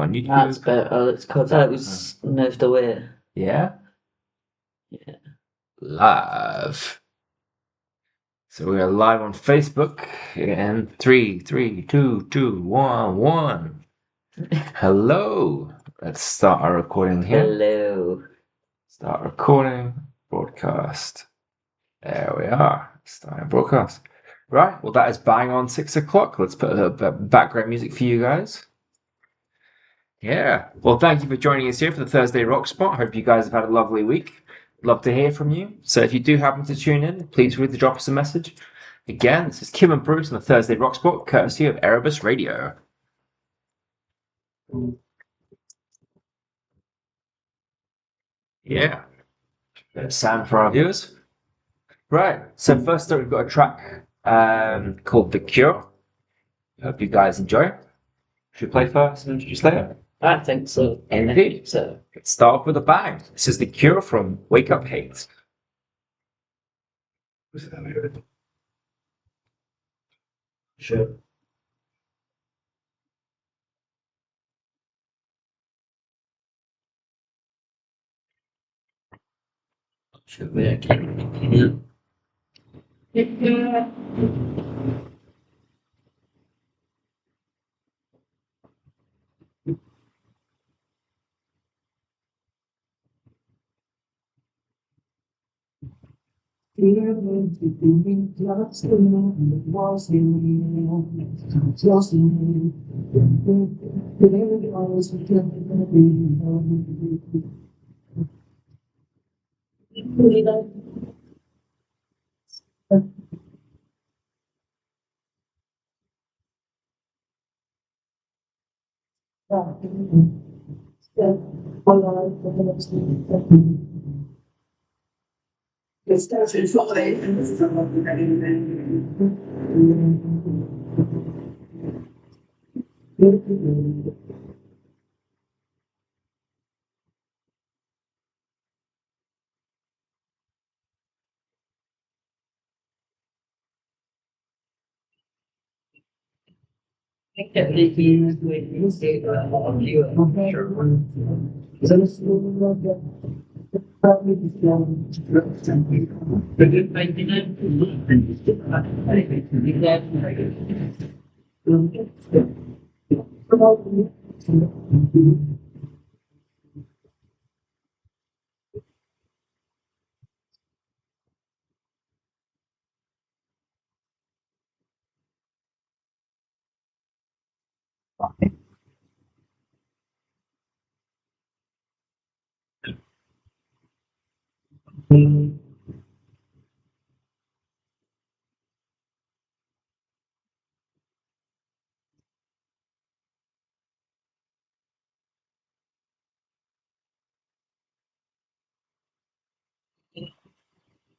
on YouTube. That's better. It's because I was moved away. Yeah? Yeah. Live. So we are live on Facebook in 3, 2, 2, 1, 1. Hello. Let's start our recording here. Hello. Start recording. Broadcast. There we are. Starting broadcast. Right. Well, that is bang on 6 o'clock. Let's put a little bit of background music for you guys. Yeah. Well, thank you for joining us here for the Thursday Rock Spot. Hope you guys have had a lovely week. Love to hear from you. So if you do happen to tune in, please feel free to drop us a message. Again, this is Kim and Bruce on the Thursday Rock Spot, courtesy of Erebus Radio. Yeah. There's sound for our viewers. Right. So first up, we've got a track called The Cure. Hope you guys enjoy. Should we play first and introduce later? I think so. Indeed. So. Let's start off with a bang. This is The Cure from Wake Up Hate. Sure. Should we okay?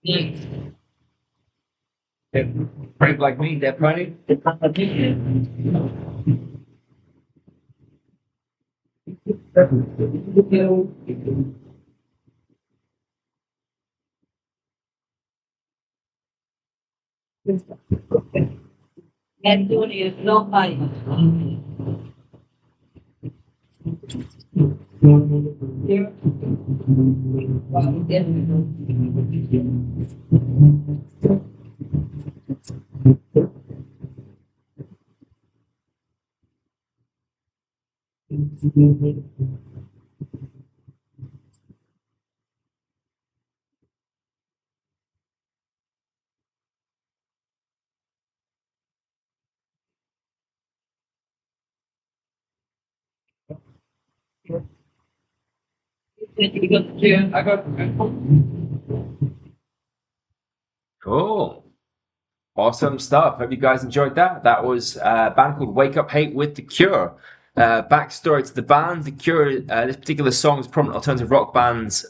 Yeah. Brave like me, Dead Bunny. Antonio is not mine. Cool. Awesome stuff. Hope you guys enjoyed that. That was a band called Wake Up Hate with The Cure. Backstory to the band: The Cure, this particular song is prominent alternative rock band's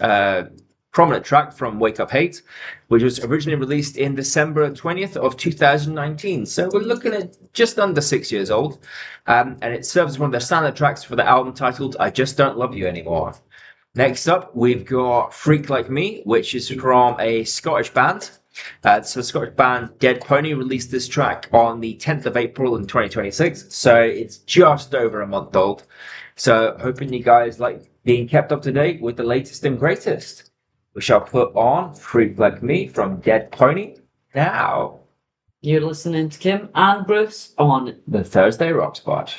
prominent track from Wake Up Hate, which was originally released in December 20th of 2019. So we're looking at just under 6 years old. And it serves as one of their standard tracks for the album titled I Just Don't Love You Anymore. Next up, we've got Freak Like Me, which is from a Scottish band. So the Scottish band Dead Pony released this track on the 10th of April in 2026, so it's just over a month old. So, hoping you guys like being kept up to date with the latest and greatest. We shall put on Freak Like Me from Dead Pony now. You're listening to Kim and Bruce on The Thursday Rock Spot.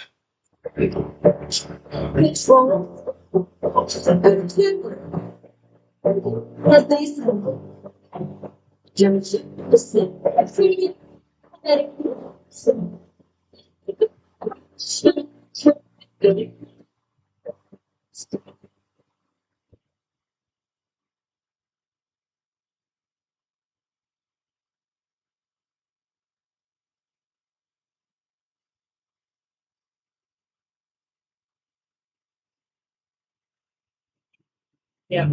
It's wrong. As they said, Judge, listen, free, yeah.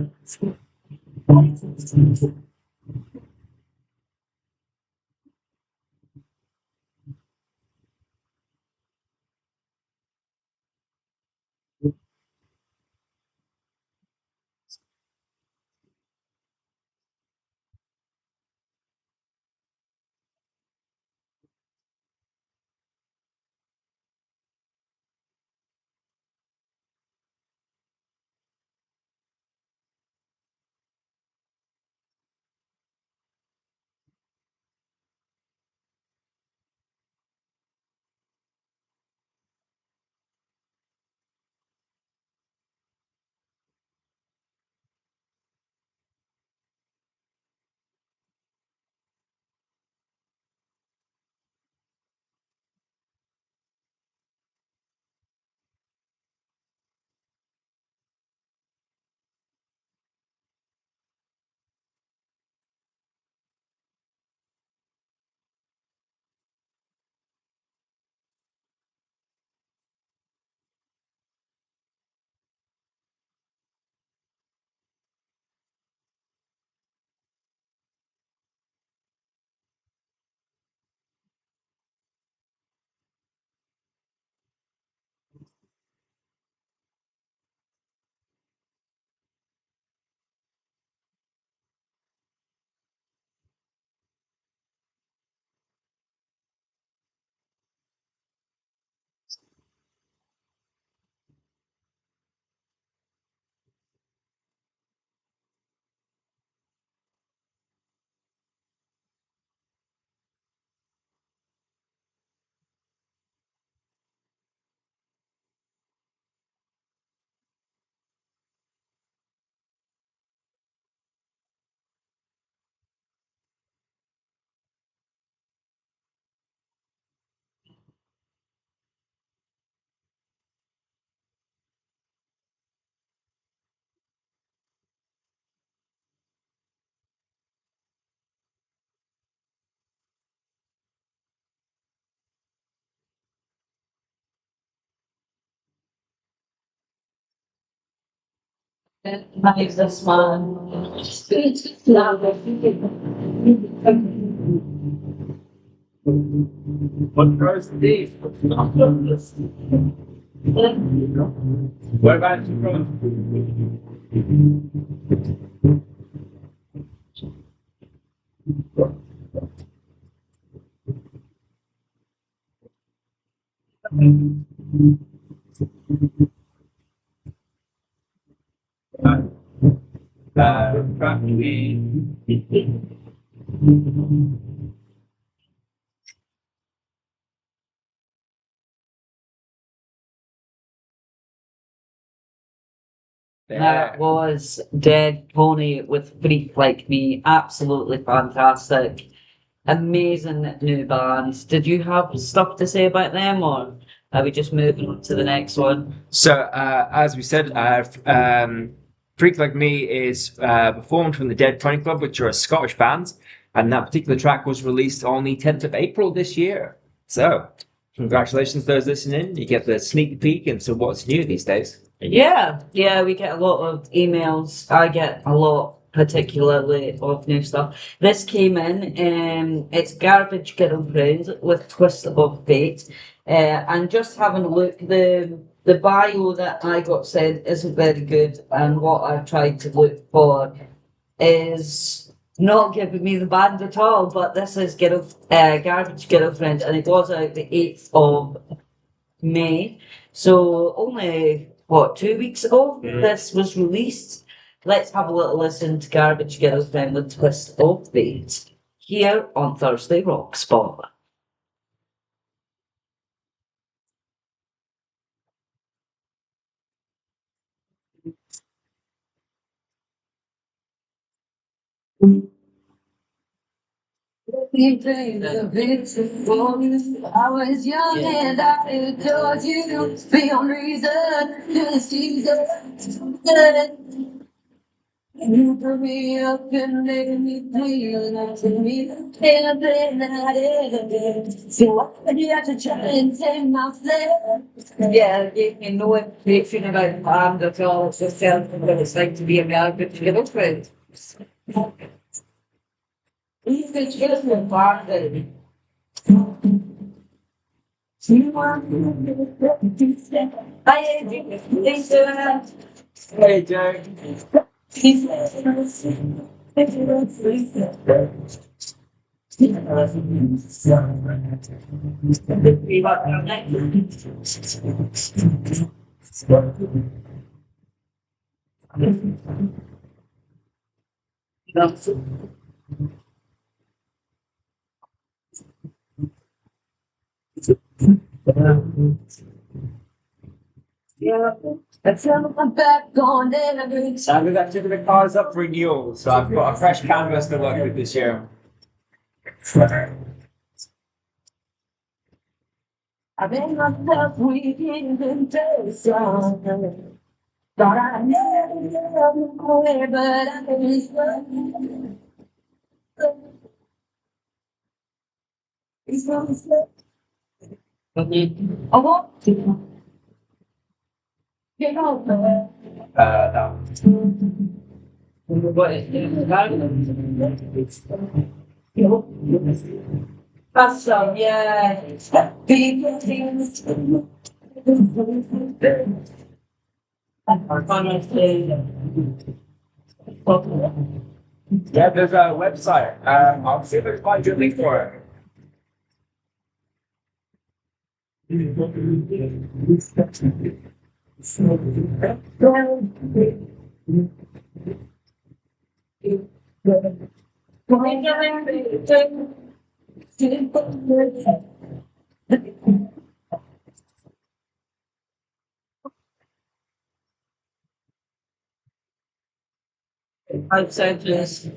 Recognize this man. What price these? Where about you from? Probably. That was Dead Pony with Freak Like Me. Absolutely fantastic. Amazing new band. Did you have stuff to say about them, or are we just moving on to the next one? So, as we said, Freak Like Me is performed from the Dead Pony Club, which are a Scottish band, and that particular track was released on the 10th of April this year. So, congratulations to those listening. You get the sneak peek into what's new these days. Yeah, we get a lot of emails. I get a lot, particularly of new stuff. This came in, it's Garbage Girlfriend with Twist of Fate. And just having a look, the bio that I got sent isn't very good, and what I've tried to look for is not giving me the band at all. But this is Garbage Girlfriend, and it was out the 8th of May. So only what, 2 weeks ago this was released. Let's have a little listen to Garbage Girlfriend with Twist of Fate here on Thursday Rock Spot. We played the picture for you. I was young and I adored you. Beyond reason, this season. You put me up and made me feel like me. Anything that I ever did. So why do you have to try and take my place? Yeah, it gave me no information about band at all. It's just telling me what it's like to be a Garbage Girlfriend. You could just be band then. You want to stay. Hi, Adrian. Hey, Joe. Yeah, I feel my back on every So we've got the cars up for renewal, so I've got a fresh canvas to work with this year. I made myself weak in temptation. Thought I never love you away, but I was wrong. It's so sad. I want to get over. No. Awesome, yeah. People things. Yeah, there's a website. I'll see if I can find you a link for it. I've said this.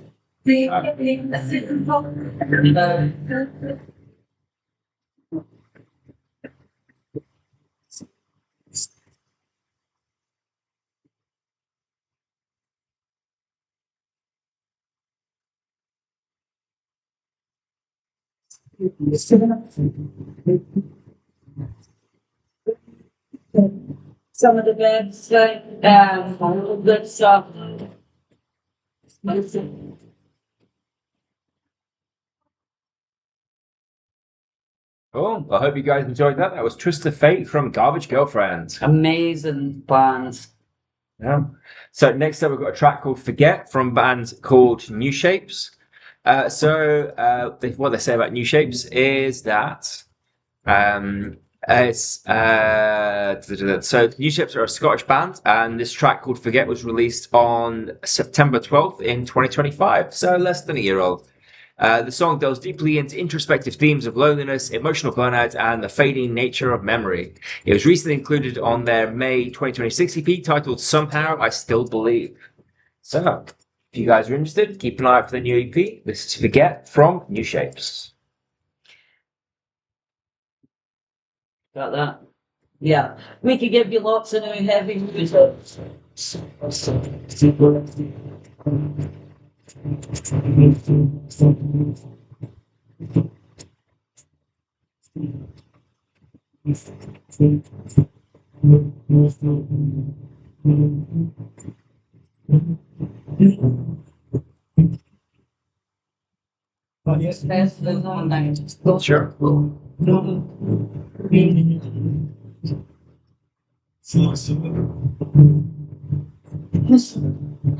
Some of the best, good stuff. Cool. I hope you guys enjoyed that. That was Twist of Fate from Garbage Girlfriend. Amazing bands. Yeah. So next up, we've got a track called "Forget" from a band called New Shapes. What they say about New Shapes is that so New Shapes are a Scottish band, and this track called "Forget" was released on September 12th in 2025, so less than a year old. The song delves deeply into introspective themes of loneliness, emotional burnout, and the fading nature of memory. It was recently included on their May 2026 EP titled Somehow I Still Believe. So, if you guys are interested, keep an eye out for the new EP. This is Forget from New Shapes. Got that? Yeah. We could give you lots of new heavy music. Best of all night. Sure.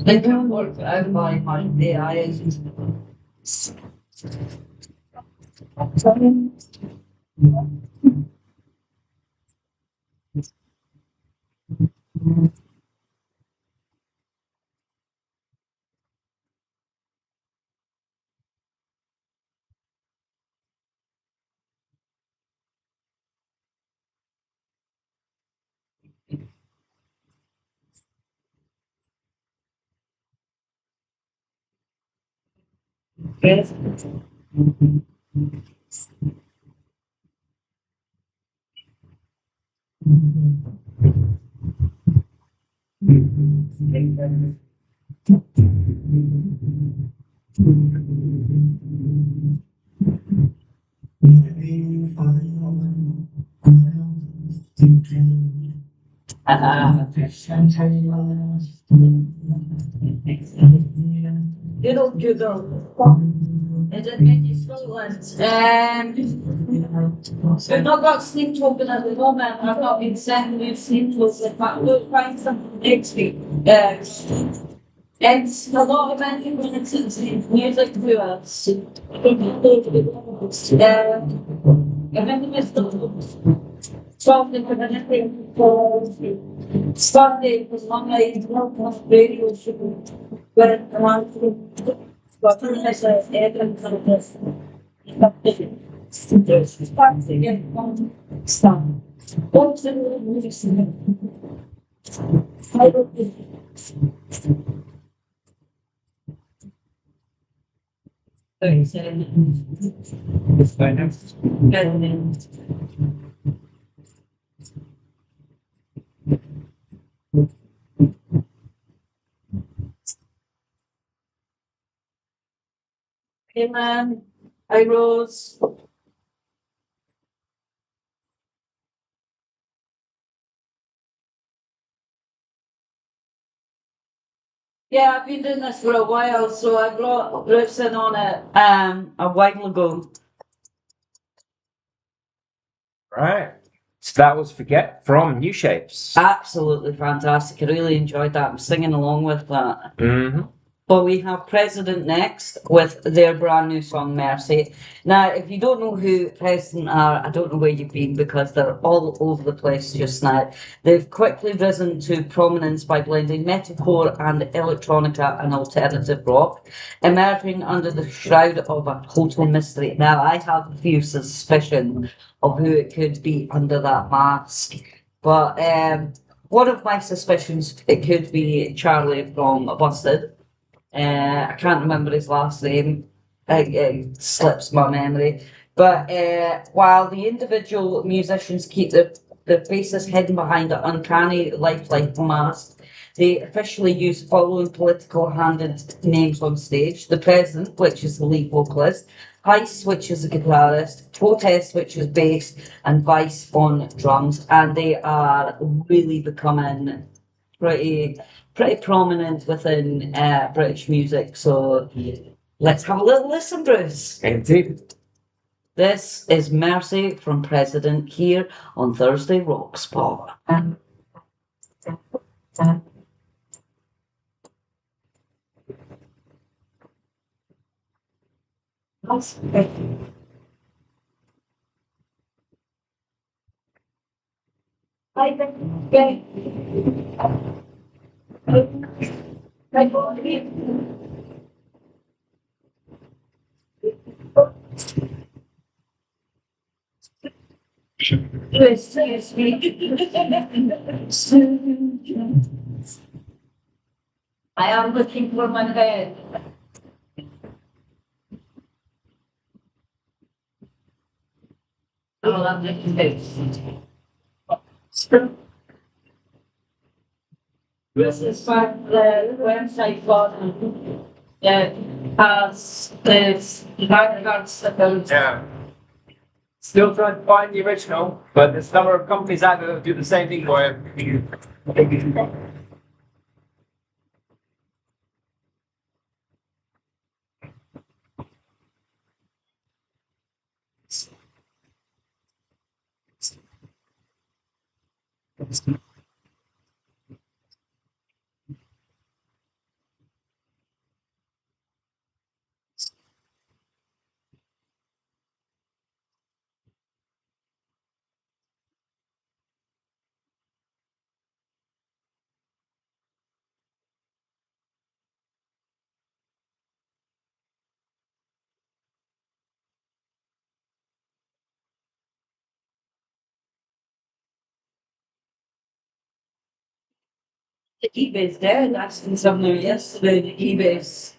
They don't work out by my AI. Yes. You don't Google. Is it Mickey Scotland? We've not got sleep talking at the moment. I've not been sending you sleep talking, but we'll find something next week. It's a lot of independent music to us. I think it's the 12 independent Sunday was one night, radio show. Where around but I said, Adam from this. Starts again on stop. What's the music? I don't think. 37. It's fine now. President. Hey man, I Rose. Yeah, I've been doing this for a while, so I brought Bruce in on it a while ago. Right. So that was Forget from New Shapes. Absolutely fantastic. I really enjoyed that. I'm singing along with that. Mm-hmm. But we have President next with their brand new song Mercy. Now, if you don't know who President are, I don't know where you've been because they're all over the place just now. They've quickly risen to prominence by blending metalcore and electronica and alternative rock, emerging under the shroud of a total mystery. Now, I have a few suspicion of who it could be under that mask, but one of my suspicions it could be Charlie from Busted. I can't remember his last name. It slips my memory. But while the individual musicians keep their faces hidden behind an uncanny lifelike mask, they officially use the following political handed names on stage. The President, which is the lead vocalist, Heist, which is the guitarist, Protest, which is bass, and Vice on drums. And they are really becoming pretty prominent within British music. So let's have a little listen, Bruce. Indeed. This is Mercy from President here on Thursday Rock Spot. I am looking for my bed. I love this. This is the website button that has this backgrounds that goes. Yeah. Still trying to find the original, but there's a number of companies out there that do the same thing for you. The eBay's dead. Asking someone yesterday. The eBay's.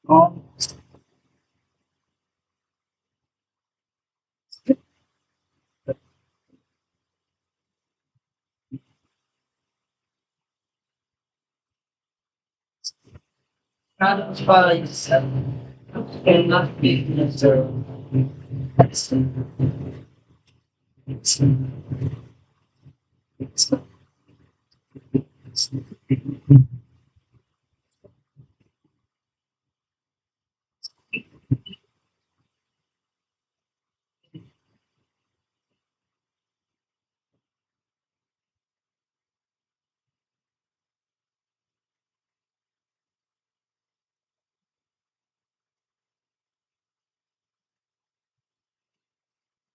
Oh, not advice. And not business.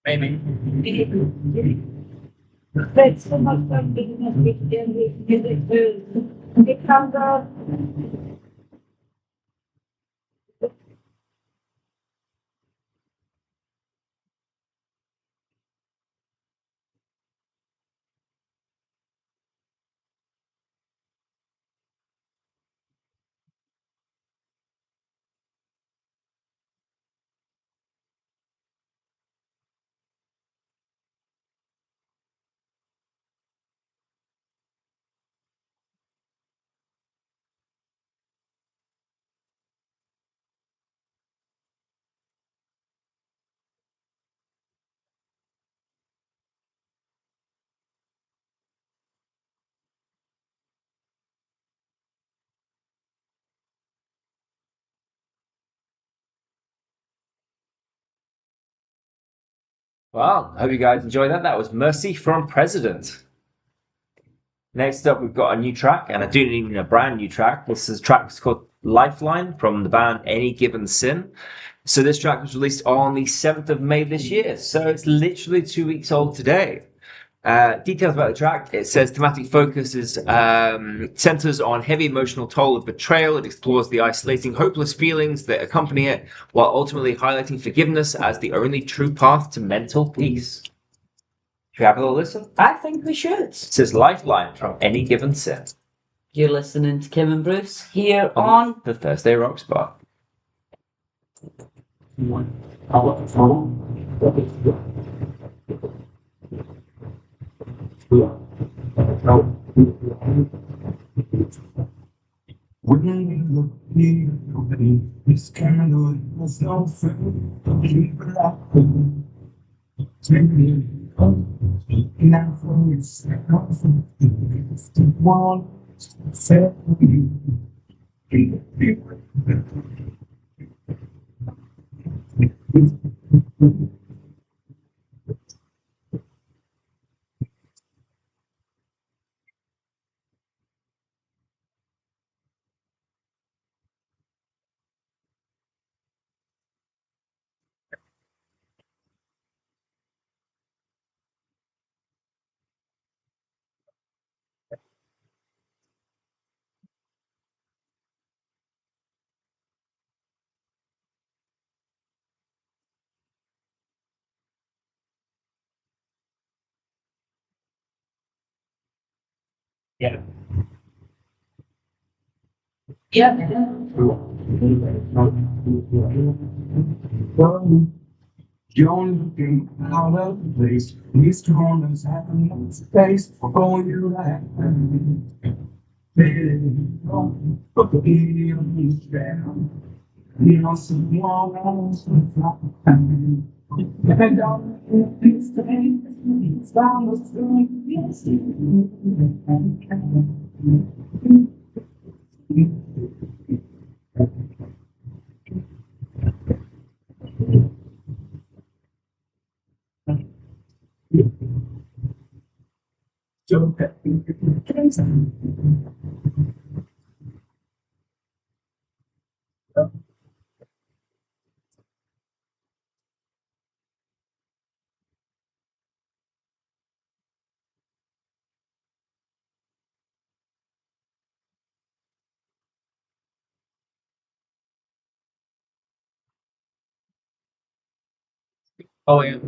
Maybe. That's so much fun being a weekend with music too. It comes up. Well, I hope you guys enjoyed that. That was Mercy from President. Next up, we've got a new track, and I do need a brand new track. This is a track called Lifeline from the band Any Given Sin. So this track was released on the 7th of May this year. So it's literally 2 weeks old today. Details about the track. It says thematic focus is centers on heavy emotional toll of betrayal. It explores the isolating, hopeless feelings that accompany it, while ultimately highlighting forgiveness as the only true path to mental peace. Should we have a little listen? I think we should. It says Lifeline from Any Given Sin You're listening to Kim and Bruce here on the Thursday Rock Spot. When you look here, this candle has no flame. Keep it up, take me now for it's it's the one set you. Yeah. yeah. You're looking out of place. These corners have no space for you to have. Baby, don't put the feelings down. You know, someone else will fly. If I don't, please stay. It's down the street. Yes, Oh yeah.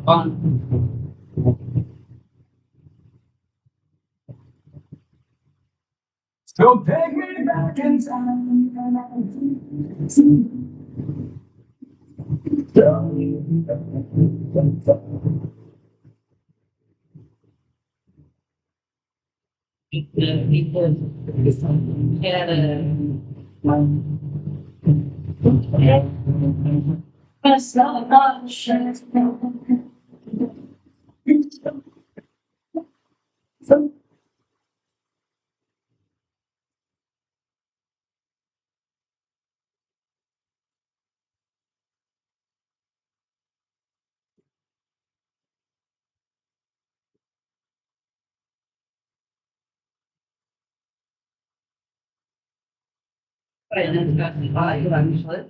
On. So take me back in time and I see. It's not much. Actually.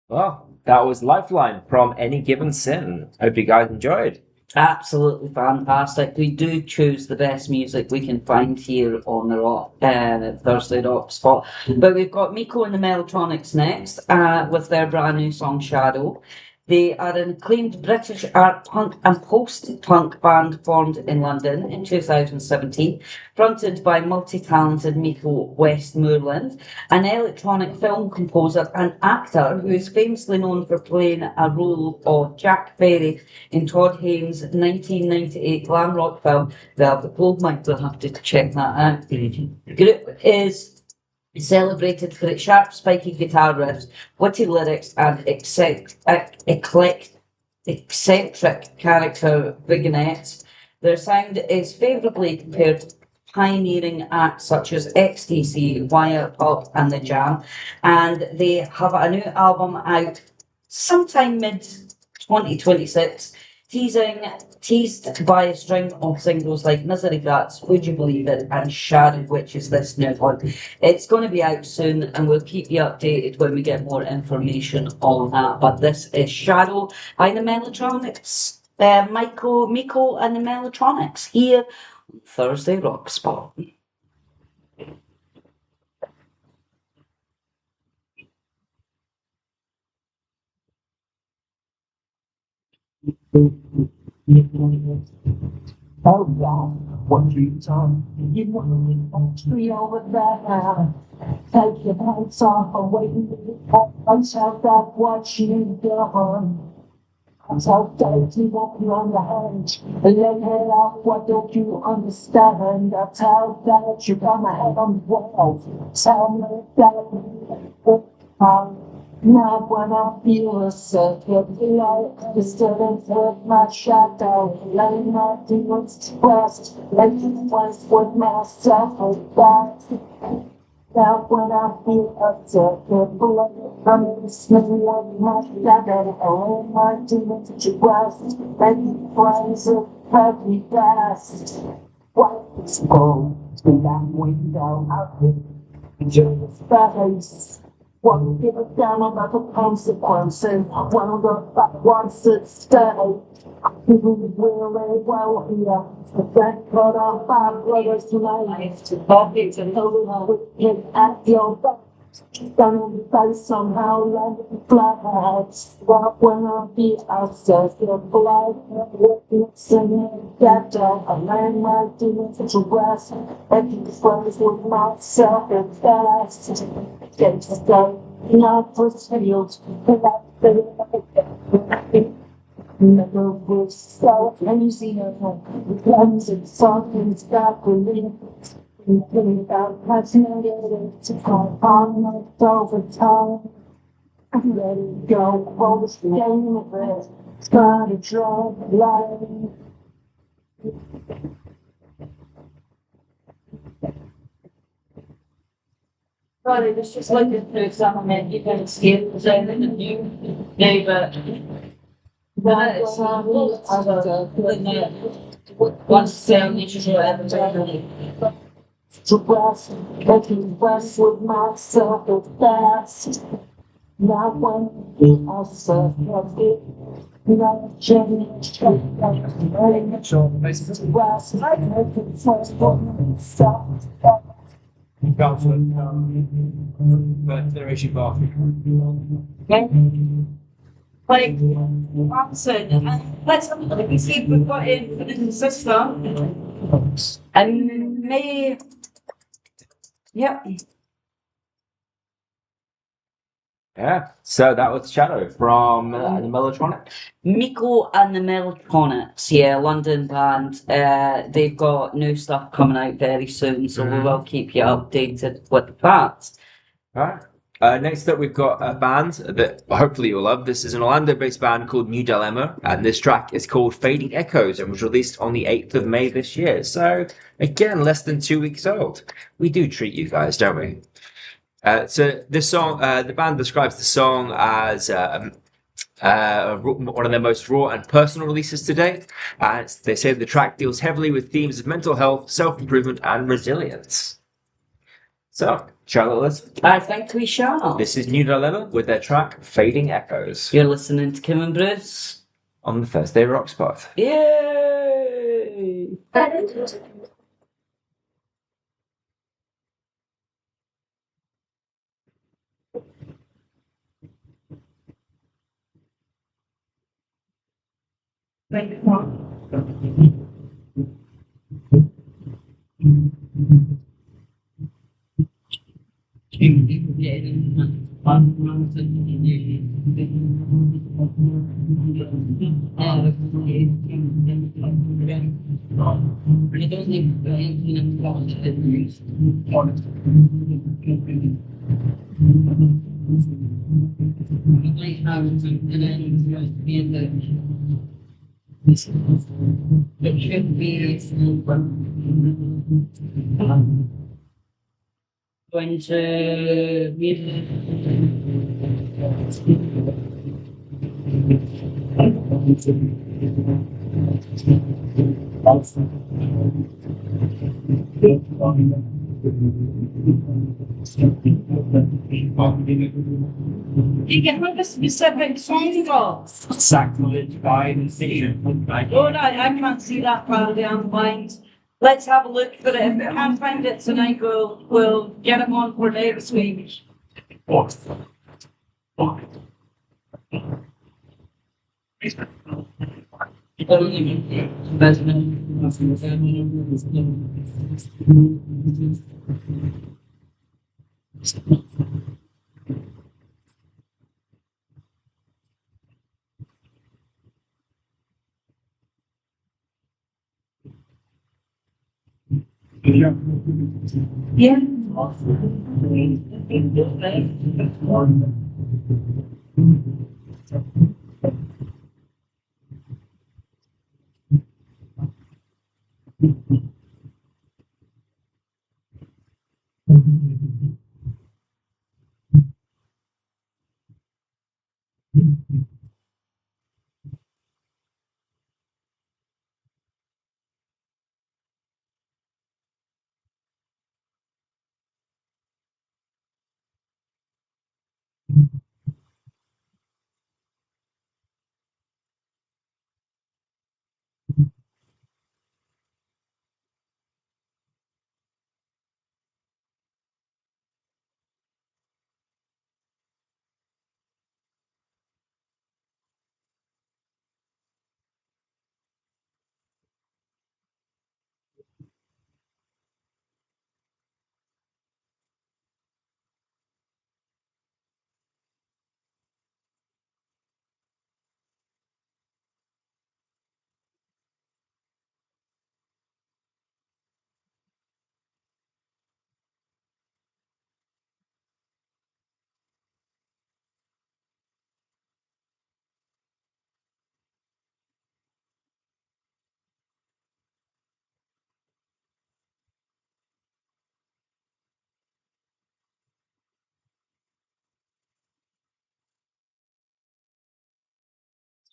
Well, that was Lifeline from Any Given Sin. Hope you guys enjoyed. Absolutely fantastic. We do choose the best music we can find here on the Rock Thursday Rock Spot. But we've got Miko and the Mellotronics next with their brand new song Shadow. They are an acclaimed British art punk and post-punk band formed in London in 2017, fronted by multi-talented Miko Westmoreland, an electronic film composer and actor who is famously known for playing a role of Jack Ferry in Todd Haynes' 1998 glam rock film Velvet Goldmine. We'll have to check that out. The group is celebrated for its sharp, spiky guitar riffs, witty lyrics, and eccentric character vignettes. Their sound is favourably compared to pioneering acts such as XTC, Wire Pulp, and The Jam, and they have a new album out sometime mid 2026, teased by a string of singles like Misery Guts, Would You Believe It, and Shadow, which is this new one. It's going to be out soon, and we'll keep you updated when we get more information on that. But this is Shadow by the Mellotronics. Miko and the Mellotronics here on Thursday Rock Spot. Oh God, what you done? You want to be over there. Take your pants off and wait and tell that what you done. I'm so dirty, walk you on the hand. Lay it off, what don't you understand? I tell that you got my head on the wall. Tell me that not when I feel a second light, disturbance with my shadow, letting my demons to rest, making friends with myself and that. Now when I feel a second blood, I'm listening with my shadow, letting my demons to rest, making friends with happy best. What's gold to that window out here? Just face. Won't give a damn about the consequences. One of the bad ones that stay. People really well here. But thank God our bad brothers tonight. Perfect and wicked at your back. Down on the face somehow landing flat. But when I be outside, the blood singing that down. I land my demons to rest. Making friends with myself and fast. Get to stay in our first fields. Never will stop losing the guns and something's got to leave. About catching it to come on over time. Let it go, hold the game of it. It's gonna draw the line. Right, it's just like a through examination, you can escape the same in the new neighbour. But it's once down, you should ever to rest, making rest with myself at best. Now when we are so heavy, no change, letting to rest, making rest with myself. Federation Bar. Okay. Like, Watson, let's have a look and see if we've got it for the system. And May, yep. Yeah. So that was Shadow from the Mellotronic. Miko and the Mellotronics, yeah, London band. They've got new stuff coming out very soon, so we will keep you updated with that. All right. Next up, we've got a band that hopefully you'll love. This is an Orlando-based band called New Dilemma, and this track is called Fading Echoes and was released on the 8th of May this year. So, again, less than 2 weeks old. We do treat you guys, don't we? So this song, the band describes the song as one of their most raw and personal releases to date. And they say the track deals heavily with themes of mental health, self-improvement, and resilience. So, Charlotte, listen. I think we shall. This is New Dilemma with their track Fading Echoes You're listening to Kim and Bruce. on the Thursday Rock Spot. Yay! It should be going to be you can have a specific song for. Sacrilege by decision. Oh no, I can't see that probably on blind. Let's have a look for it. If we can't find it tonight, we'll get it on for next week. Yeah.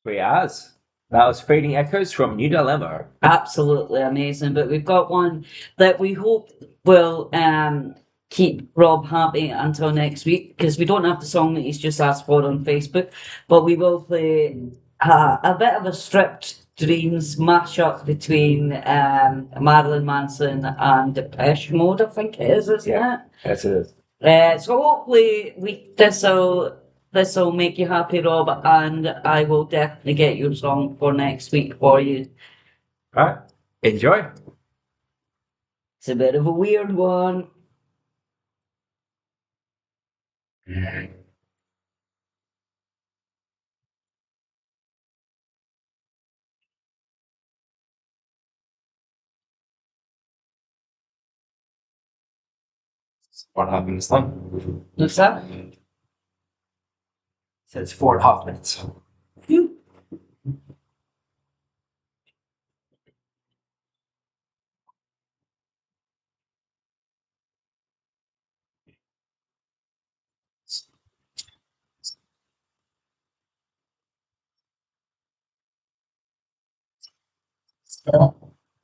Sweet as. That was Fading Echoes from New Dilemma. Absolutely amazing. But we've got one that we hope will keep Rob happy until next week because we don't have the song that he's just asked for on Facebook, but we will play a bit of a stripped dreams mashup between Marilyn Manson and Depeche Mode, I think it is, isn't Yeah. it? Yes, it is. So hopefully this will make you happy, Rob, and I will definitely get your song for next week for you. All right. Enjoy. It's a bit of a weird one. What happened this time? What's that? Says 4.5 minutes.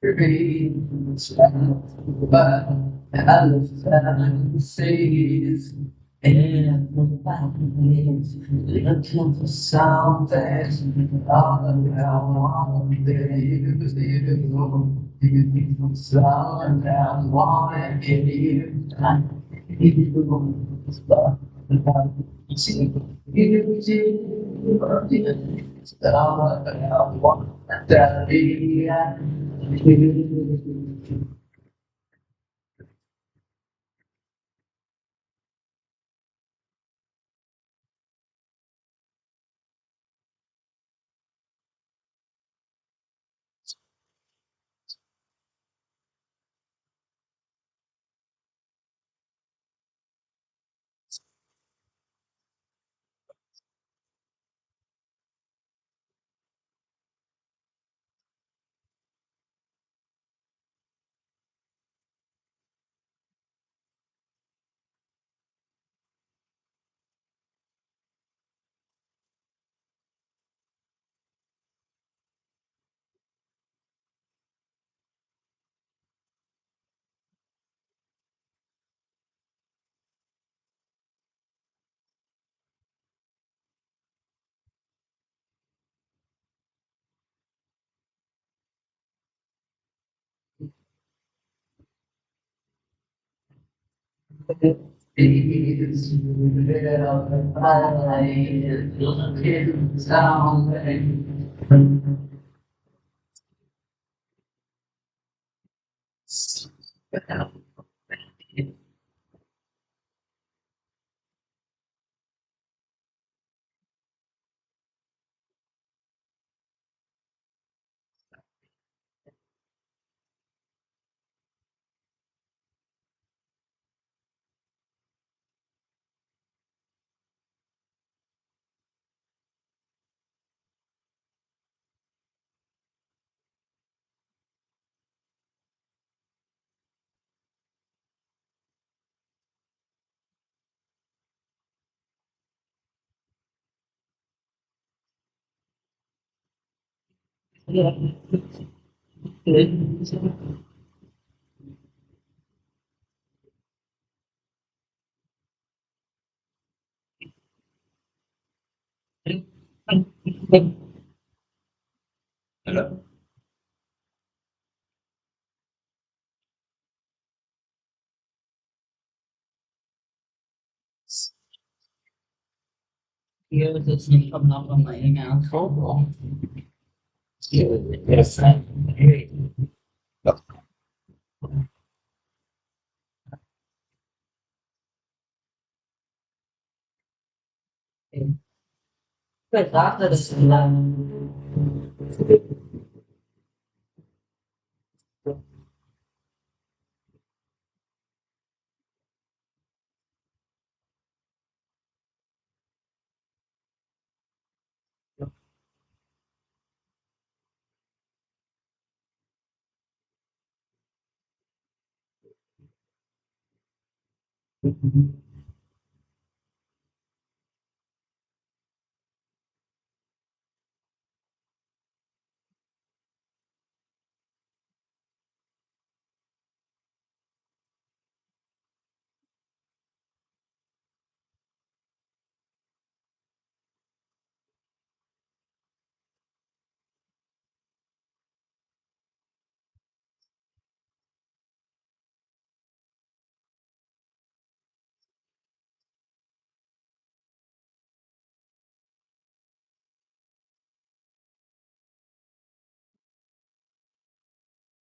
Dreams, but fantasies. Everybody's looking for something. All around there, someone wanna get you. Is real, I looking something. Yeah. Hello. Here it is coming up on my email. Cool. Yes. But after this,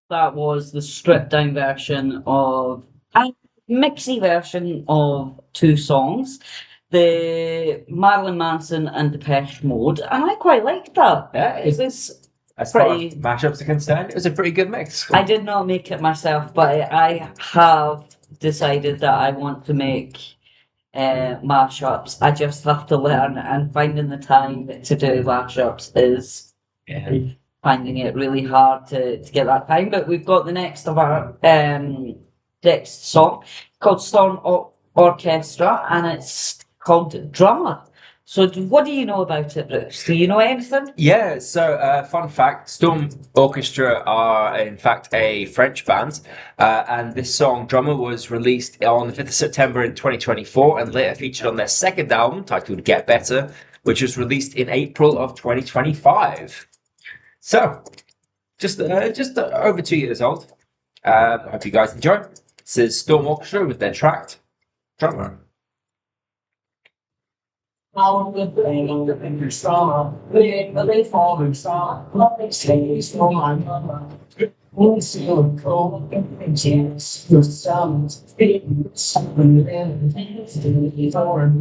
That was the stripped down version of a mixy version of two songs, the Marilyn Manson and Depeche Mode, and I quite liked that. Yeah, It was as far as pretty. mashups are concerned, it was a pretty good mix. I did not make it myself, but I have decided that I want to make mashups. I just have to learn, and finding the time to do mashups is Yeah. finding it really hard to get that time. But we've got the next of our next song called Orchestra, and it's called Drummer. So, what do you know about it, Bruce? Do you know anything? Yeah, so fun fact, Storm Orchestra are in fact a French band, and this song, Drummer, was released on the 5th of September in 2024 and later featured on their second album titled Get Better, which was released in April of 2025. So, just over 2 years old. I hope you guys enjoy. This is Storm Orchestra with their track Drummer. All the pain, the star, the falling star, like stays for my mama. When still cold, tears, the sounds, something in the door,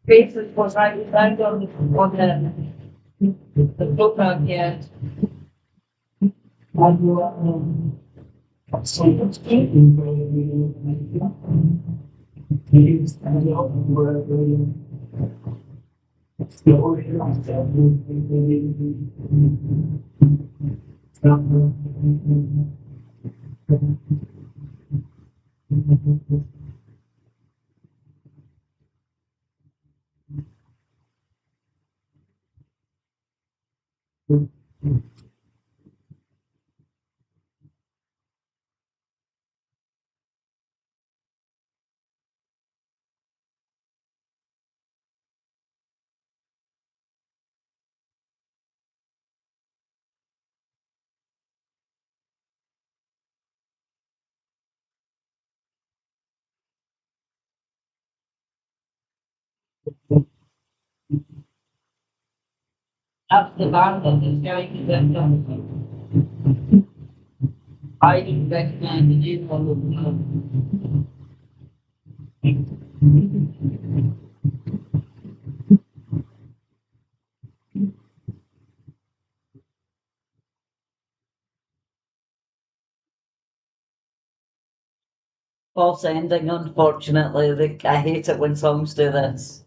Faces was right back on the book again. So it's up the bottom is going to I didn't recognize the name of the false ending, unfortunately. I hate it when songs do this.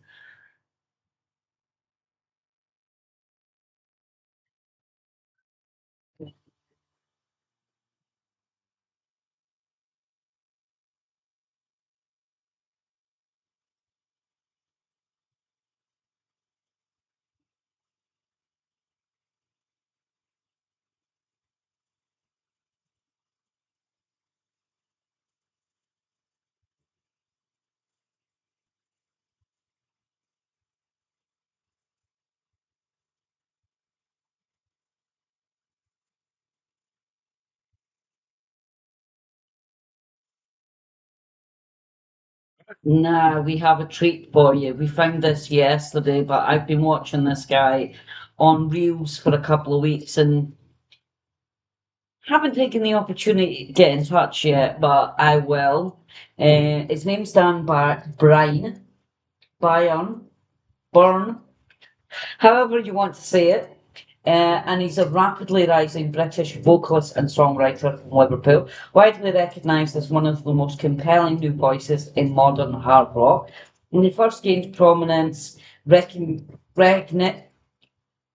Nah, we have a treat for you. We found this yesterday, but I've been watching this guy on Reels for a couple of weeks, and Haven't taken the opportunity to get in touch yet, but I will. His name's Dan Bryan. Byron. Burn. However you want to say it. And he's a rapidly rising British vocalist and songwriter from Liverpool, widely recognised as one of the most compelling new voices in modern hard rock. When he first gained prominence, recogni-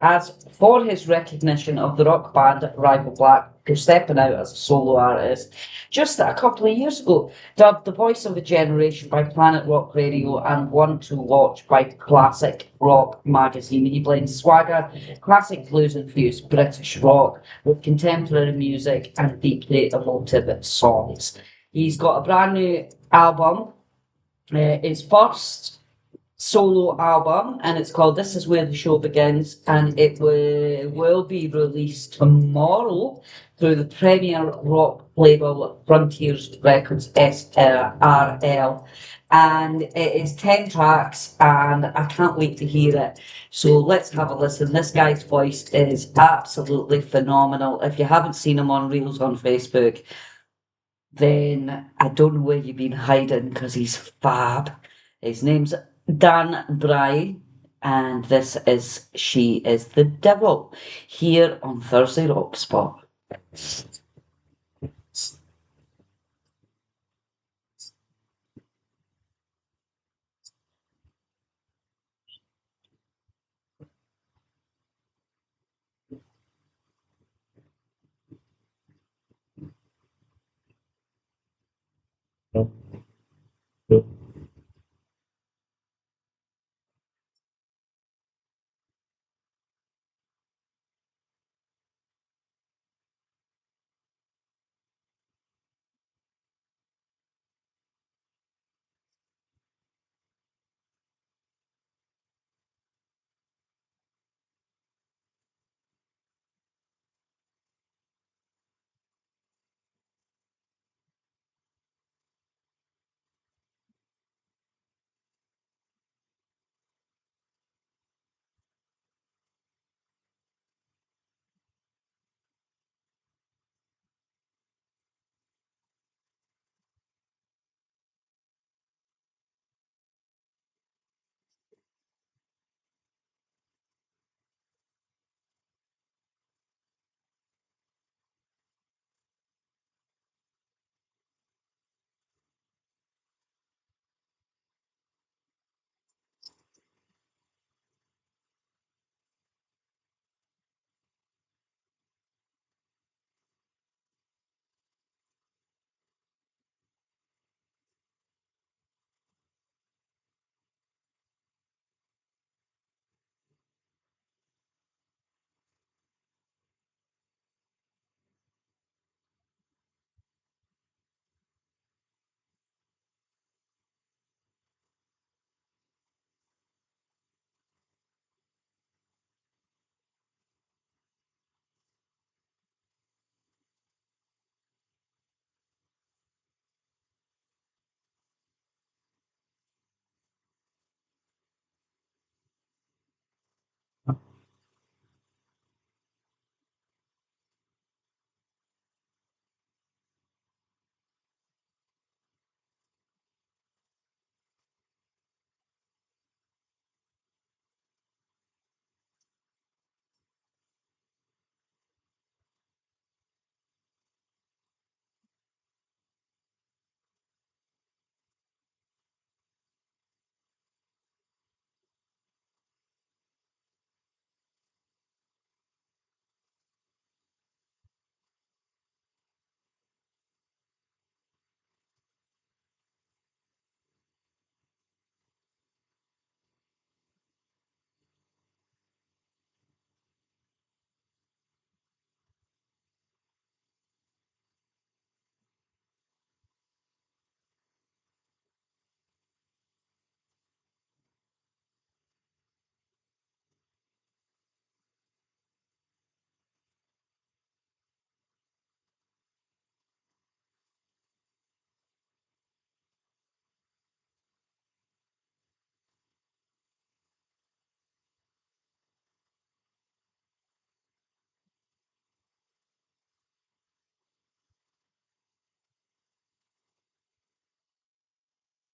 as for his recognition of the rock band Rival Black, who's stepping out as a solo artist just a couple of years ago, dubbed the voice of a generation by Planet Rock Radio and one to watch by Classic Rock magazine. He blends swagger, classic blues infused British rock with contemporary music and deeply emotive songs. He's got a brand new album, his first solo album, and it's called This Is Where the Show Begins, and it will be released tomorrow through the premier rock label Frontiers Records SRL. And it is 10 tracks, and I can't wait to hear it. So let's have a listen. This guy's voice is absolutely phenomenal. If you haven't seen him on Reels on Facebook, then I don't know where you've been hiding because he's fab. His name's Dan Bry, and this is She is the Devil here on Thursday Rock Spot.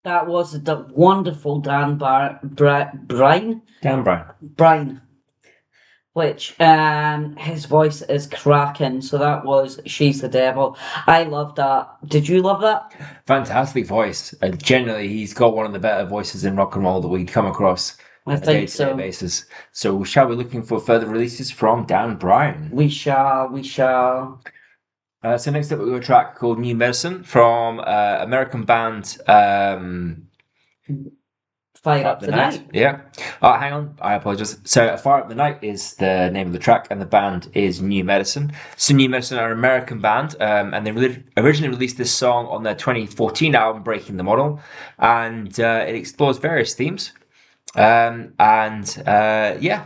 That was the wonderful Bryan. Dan Brown. Bryan, which his voice is cracking. So that was She's the Devil. I love that. Did you love that? Fantastic voice. Generally, he's got one of the better voices in rock and roll that we come across I on a think day-to-day so. basis. So, shall we be looking for further releases from Dan Brown? We shall. So next up, we got a track called New Medicine from American band Fire Up the Night. Yeah. Hang on. I apologize. So Fire Up the Night is the name of the track, and the band is New Medicine. So New Medicine are an American band, and they originally released this song on their 2014 album, Breaking the Model, and it explores various themes. Yeah.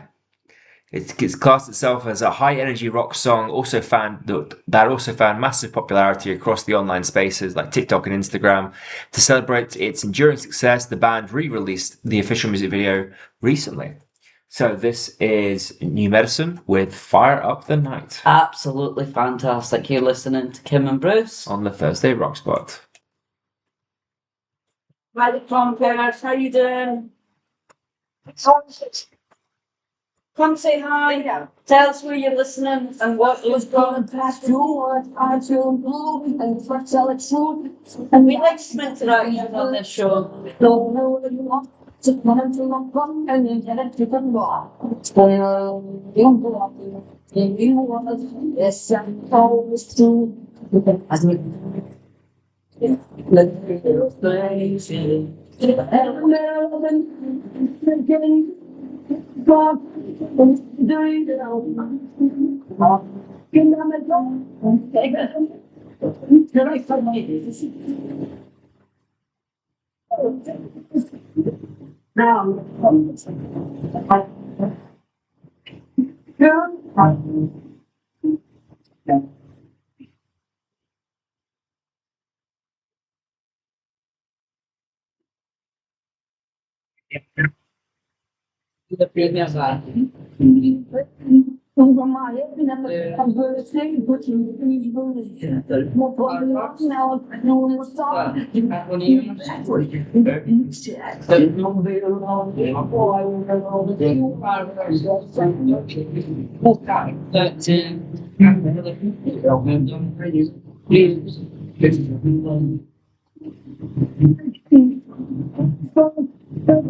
It's classed itself as a high energy rock song. That also found massive popularity across the online spaces like TikTok and Instagram. To celebrate its enduring success, the band re-released the official music video recently. So this is New Medicine with Fire Up the Night Absolutely fantastic. You're listening to Kim and Bruce. on the Thursday Rock Spot. Hi, Tom Parents. How you doing? Come say hi. Tell us where you're listening and what was going past you. What I feel blue and first tell it true. And we like Smith interactions on this show. Don't know what you want. Just want to look fun and then get it to the wall. Well, you want if you want, yes, I'm always true. As me. Let me feel crazy. God, doing it all. Can I go? Can I find this? Now, The premium side. I can't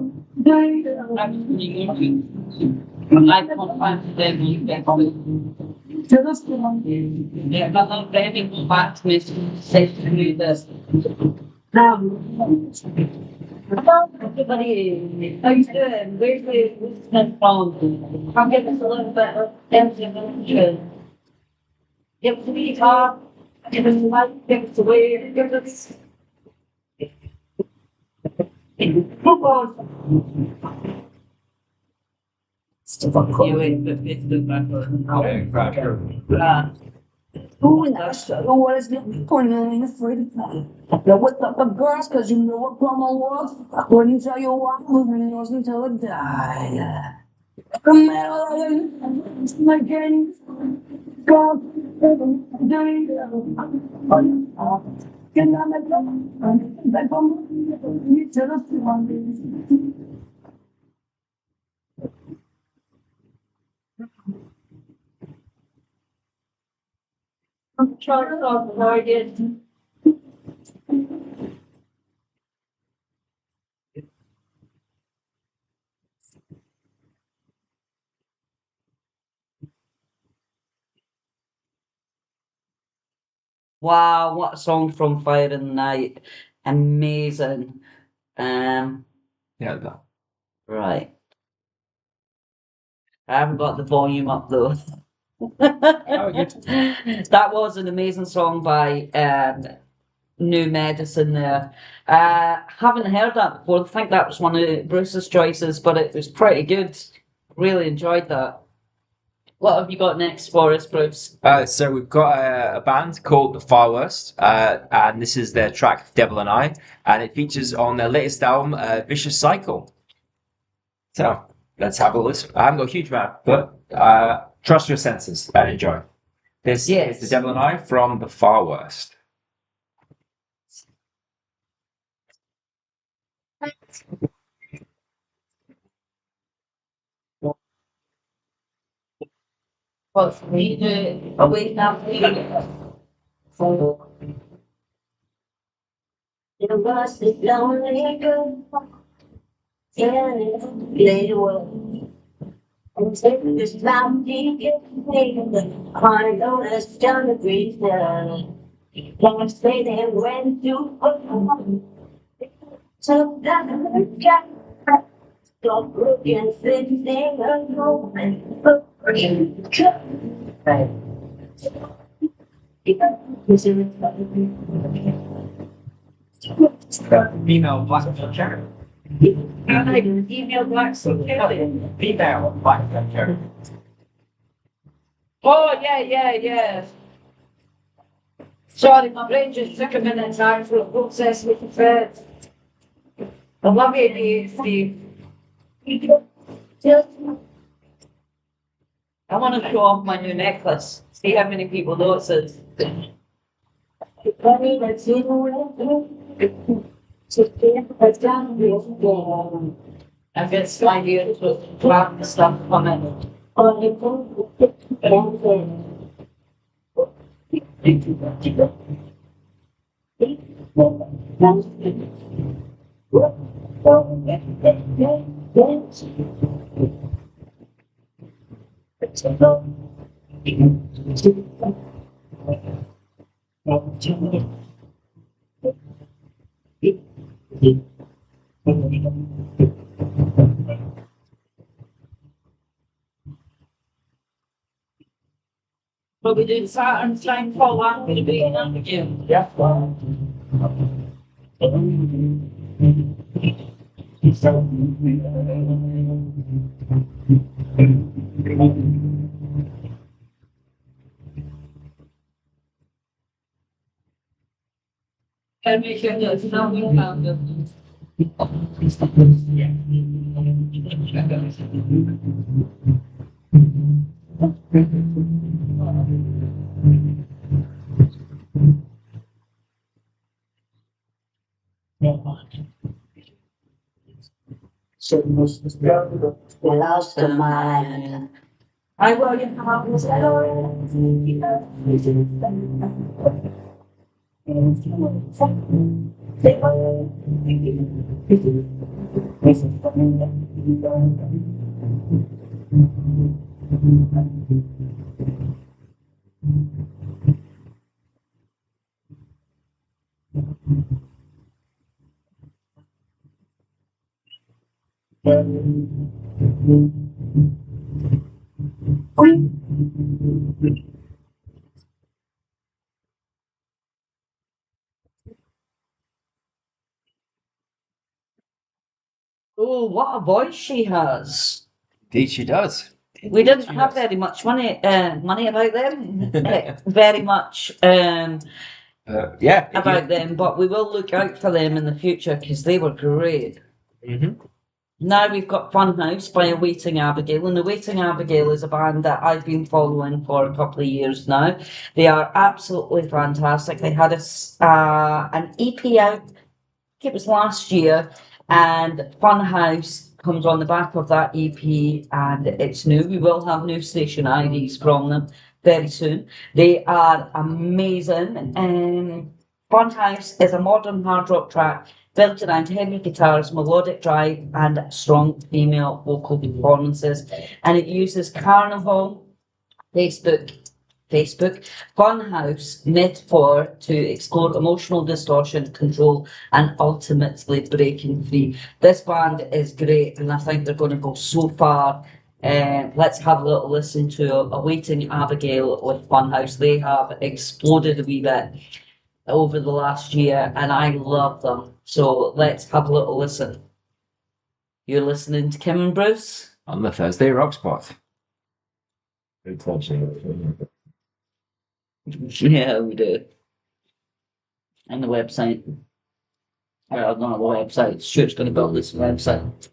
find them. You get yeah, but I'm very back to me to say to me this. now, Everybody, how you doing? Where's the from? I'll give us a little bit of information. Give us the guitar, give us the mic, give us the way, give us. You wait, but it's the back. who knows what is the point in afraid of me? Now, what's up, the girls? Cause you know what promo was? When you tell your wife, moving yours until it died. Come on, my game. God, doing it. Can I make them? Back on you tell us one. I'm trying to talk about it. Wow, what a song from Fire in the Night. Amazing. Um, Yeah, that. right. I haven't got the volume up though. good. That was an amazing song by New Medicine there. Haven't heard that before. I think that was one of Bruce's choices, but it was pretty good. Really enjoyed that. What have you got next for us, Bruce? So we've got a band called The Far Worst, and this is their track "Devil and I," and it features on their latest album, "Vicious Cycle." So let's have a listen. I haven't got a huge amount, but trust your senses and enjoy. This Yes. is "The Devil and I" from The Far Worst. Well, for me to awake now, it was the lonely girl, feeling later world. And take this time to get me. I know that's done the grief now. Can't stay there when you so that I got stop looking things alone and Female black chair. Email black Female black chair. Oh, yeah. Sorry, my brain just took a minute time for a process with the fed. I love you, Steve. I want to show off my new necklace. See how many people notice it. I've got slightly to grab the stuff from it. But we did Saturn time for one, we'll be in again. Yeah. And make sure that it's not we found it. Lost the mind. I will you have this Oh, what a voice she has. Indeed, she does. We didn't have very much money about them. Very much Yeah. about them, but we will look out for them in the future because they were great. Mm-hmm. Now we've got Funhouse by Awaiting Abigail, and Awaiting Abigail is a band that I've been following for a couple of years now. They are absolutely fantastic. They had an EP out, I think it was last year, and Funhouse comes on the back of that EP, and it's new. We will have new station IDs from them very soon. They are amazing. Funhouse is a modern hard rock track built around heavy guitars, melodic drive, and strong female vocal performances. And it uses Carnival, Facebook, Funhouse metaphor to explore emotional distortion, control, and ultimately breaking free. This band is great, and I think they're going to go so far. Let's have a little listen to Awaiting Abigail with Funhouse. They have exploded a wee bit over the last year, and I love them. So let's have a little listen. You're listening to Kim and Bruce On the Thursday Rock Spot. Yeah, we do. And the website. Well, not the website. Stuart's going to build this website.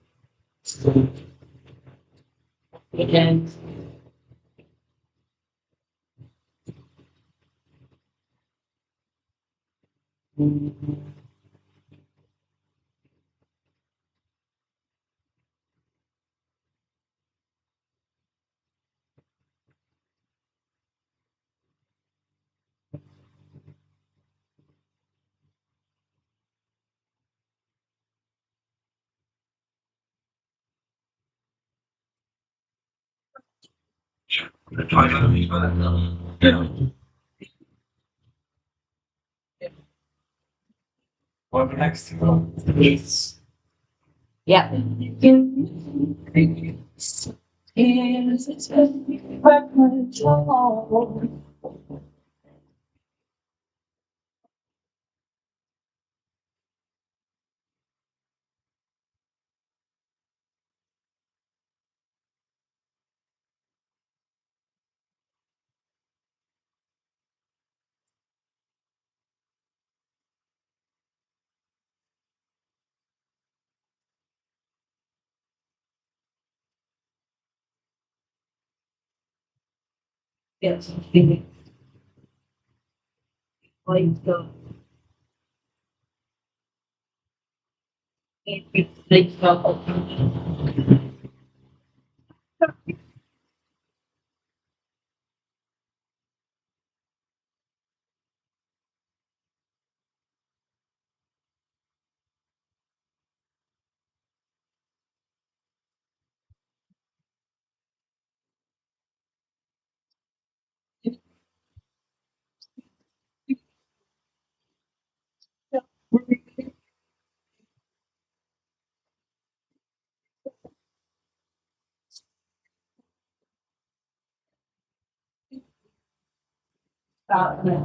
Again. What next? Yes. Yeah. Yes. Like the like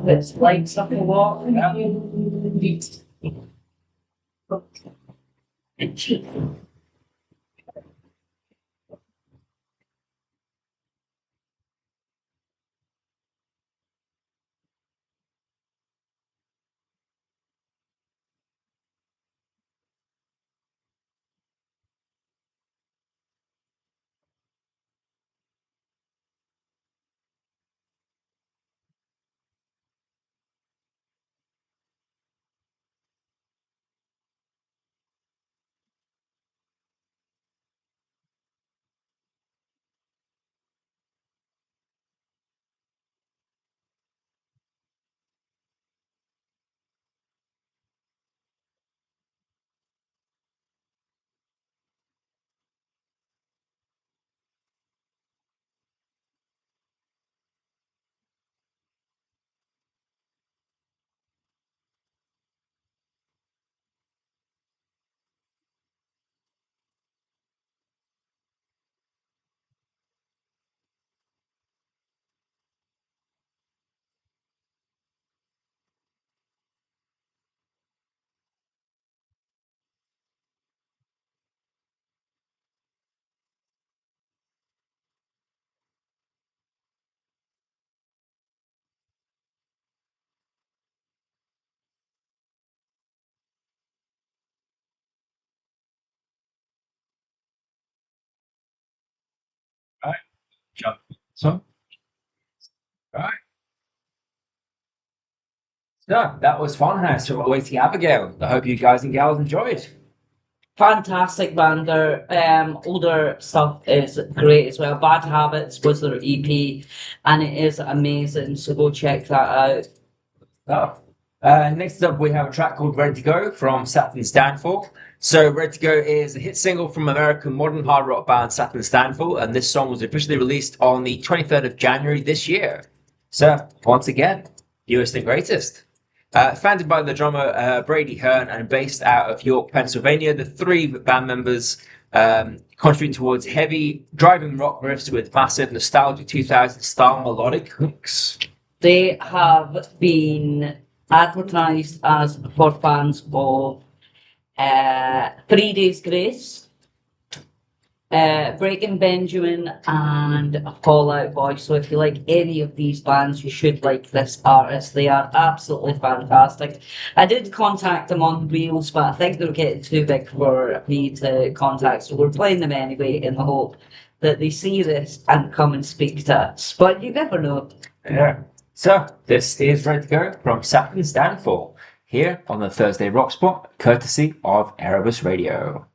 it's like something walk and cheap. Right, jump. So, right. So that was Funhouse from Awaiting Abigail. I hope you guys and gals enjoyed. Fantastic band. Their older stuff is great as well. Bad Habits was their EP, and it is amazing. So go check that out. Oh. Next up, we have a track called Ready to Go from Saturn Stanford. So, Ready to Go is a hit single from American modern hard rock band Saturn Stanford, and this song was officially released on the 23rd of January this year. So, once again, newest and greatest. Founded by the drummer Brady Hearn and based out of York, Pennsylvania, the three band members contribute towards heavy, driving rock riffs with massive nostalgic 2000s style melodic hooks. They have been advertised as for fans of 3 Days Grace, Breaking Benjamin, and Fall Out Boy. So if you like any of these bands, you should like this artist. They are absolutely fantastic. I did contact them on Reels, but I think they're getting too big for me to contact. So we're playing them anyway in the hope that they see this and come and speak to us. But you never know. Yeah. So this is Ready to Go from Saturn Stanford here on the Thursday Rock Spot, courtesy of Erebus Radio.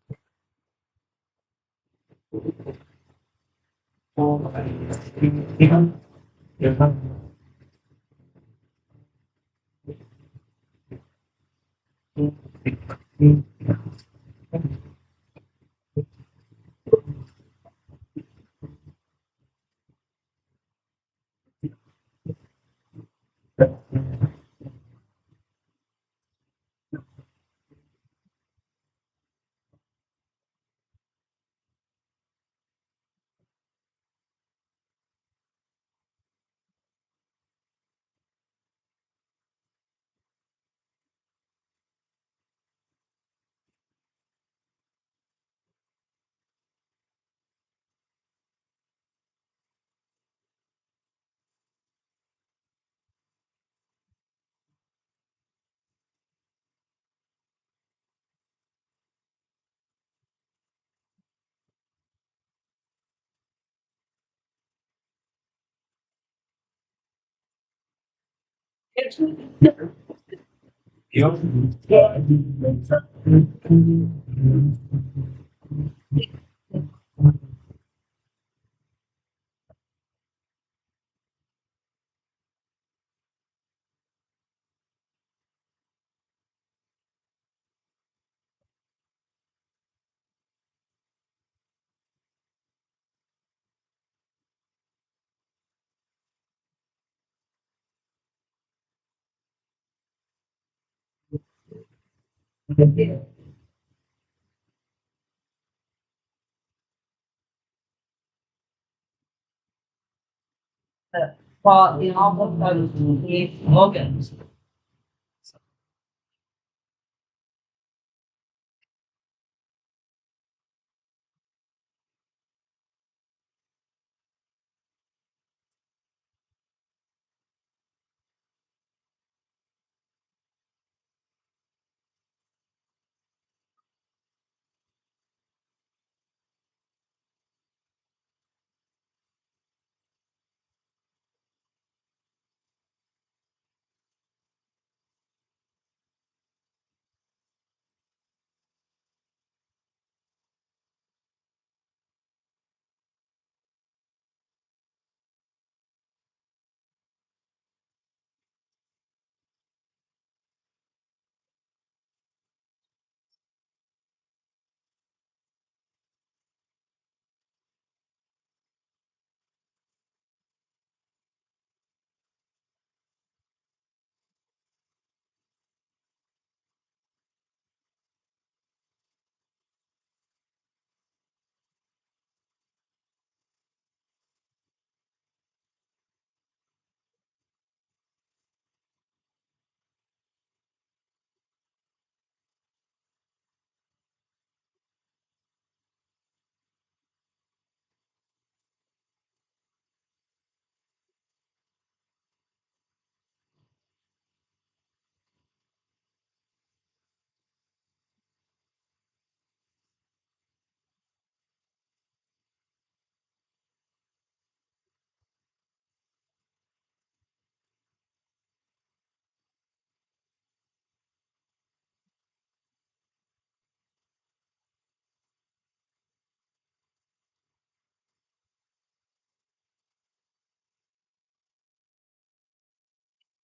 But the album comes in 8th August.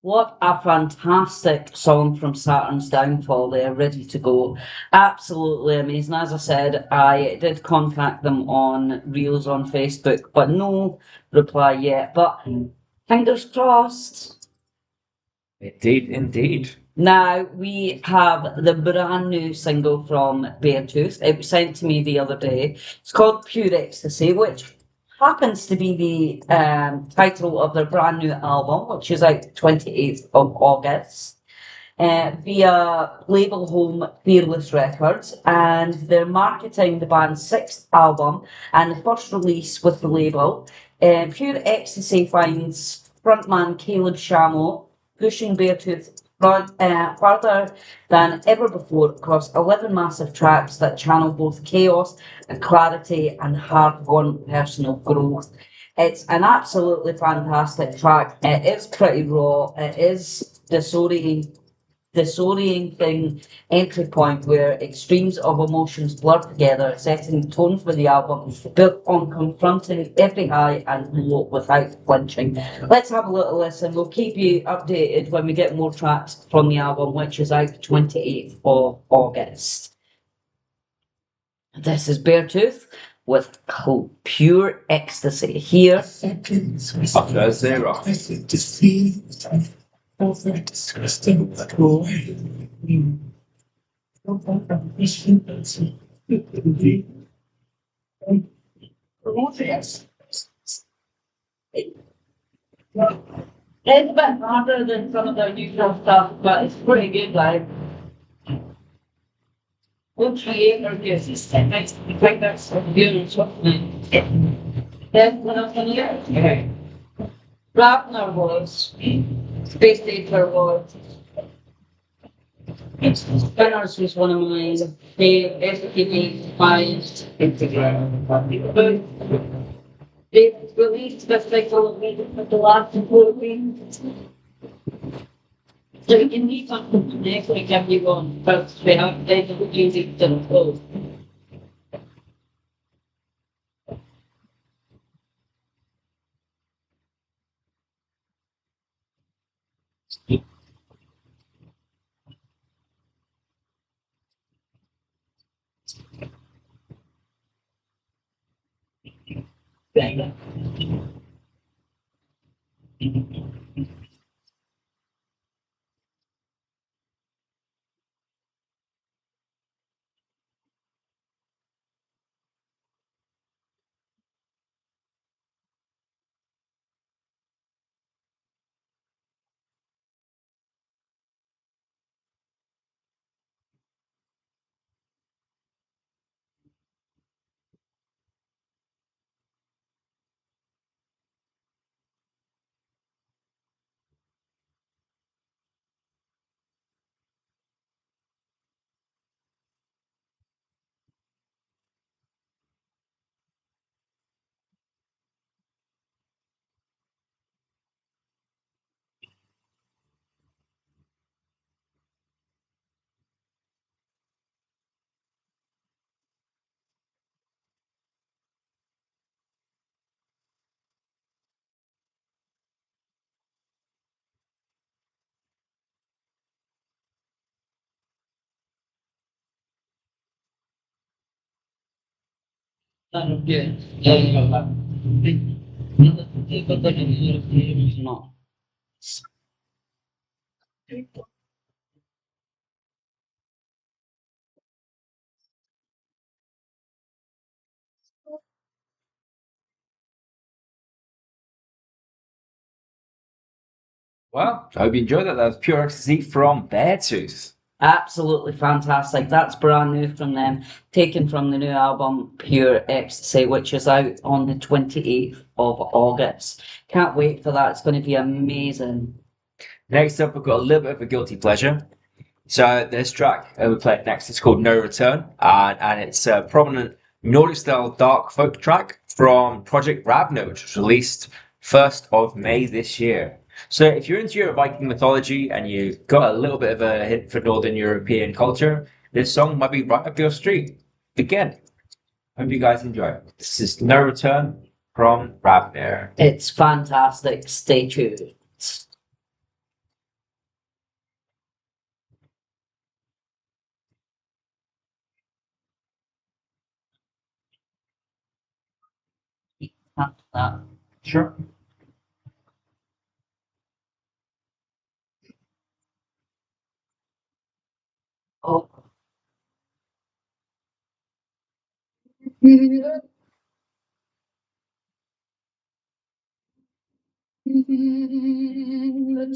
What a fantastic song from Saturn's Downfall. They're ready to go. Absolutely amazing. As I said, I did contact them on Reels on Facebook, but no reply yet. But fingers crossed. Indeed, indeed. Now we have the brand new single from Beartooth. It was sent to me the other day. It's called Pure Ecstasy, which happens to be the title of their brand new album, which is out 28th of August, via label home Fearless Records, and they're marketing the band's sixth album and the first release with the label. Pure Ecstasy finds frontman Caleb Shamo pushing Beartooth further than ever before across 11 massive tracks that channel both chaos and clarity and hard-won personal growth. It's an absolutely fantastic track. It is pretty raw. It is disorienting entry point where extremes of emotions blur together, setting the tone for the album, built on confronting every high and low without flinching. Let's have a little listen. We'll keep you updated when we get more tracks from the album, which is out 28th of August. This is Beartooth with Pure Ecstasy here. After zero. It's a bit harder than some of their usual stuff, but it's pretty good, like. Good creator gives us techniques to bring that stuff good something. Then when I'm going to Ragnar was, Space Data was, Spinners was one of my SPB finds. They released the cycle of music for the last 4 weeks. So you can leave on the next week if you want, but we have to use it to close. Yeah, yeah, no. Well, I hope you enjoyed that. That was Pure Ecstasy from Beartooth. Absolutely fantastic. That's brand new from them, taken from the new album Pure Ecstasy, which is out on the 28th of August. Can't wait for that. It's going to be amazing. Next up, we've got a little bit of a guilty pleasure. So this track we played next is called No Return, and it's a prominent Nordic-style dark folk track from Project Ravno, which was released 1st of May this year. So if you're into your Viking mythology and you've got a little bit of a hint for Northern European culture, this song might be right up your street. Again, hope you guys enjoy it. This is No Return from Ravno. It's fantastic. Stay tuned. That. Sure. Oh, The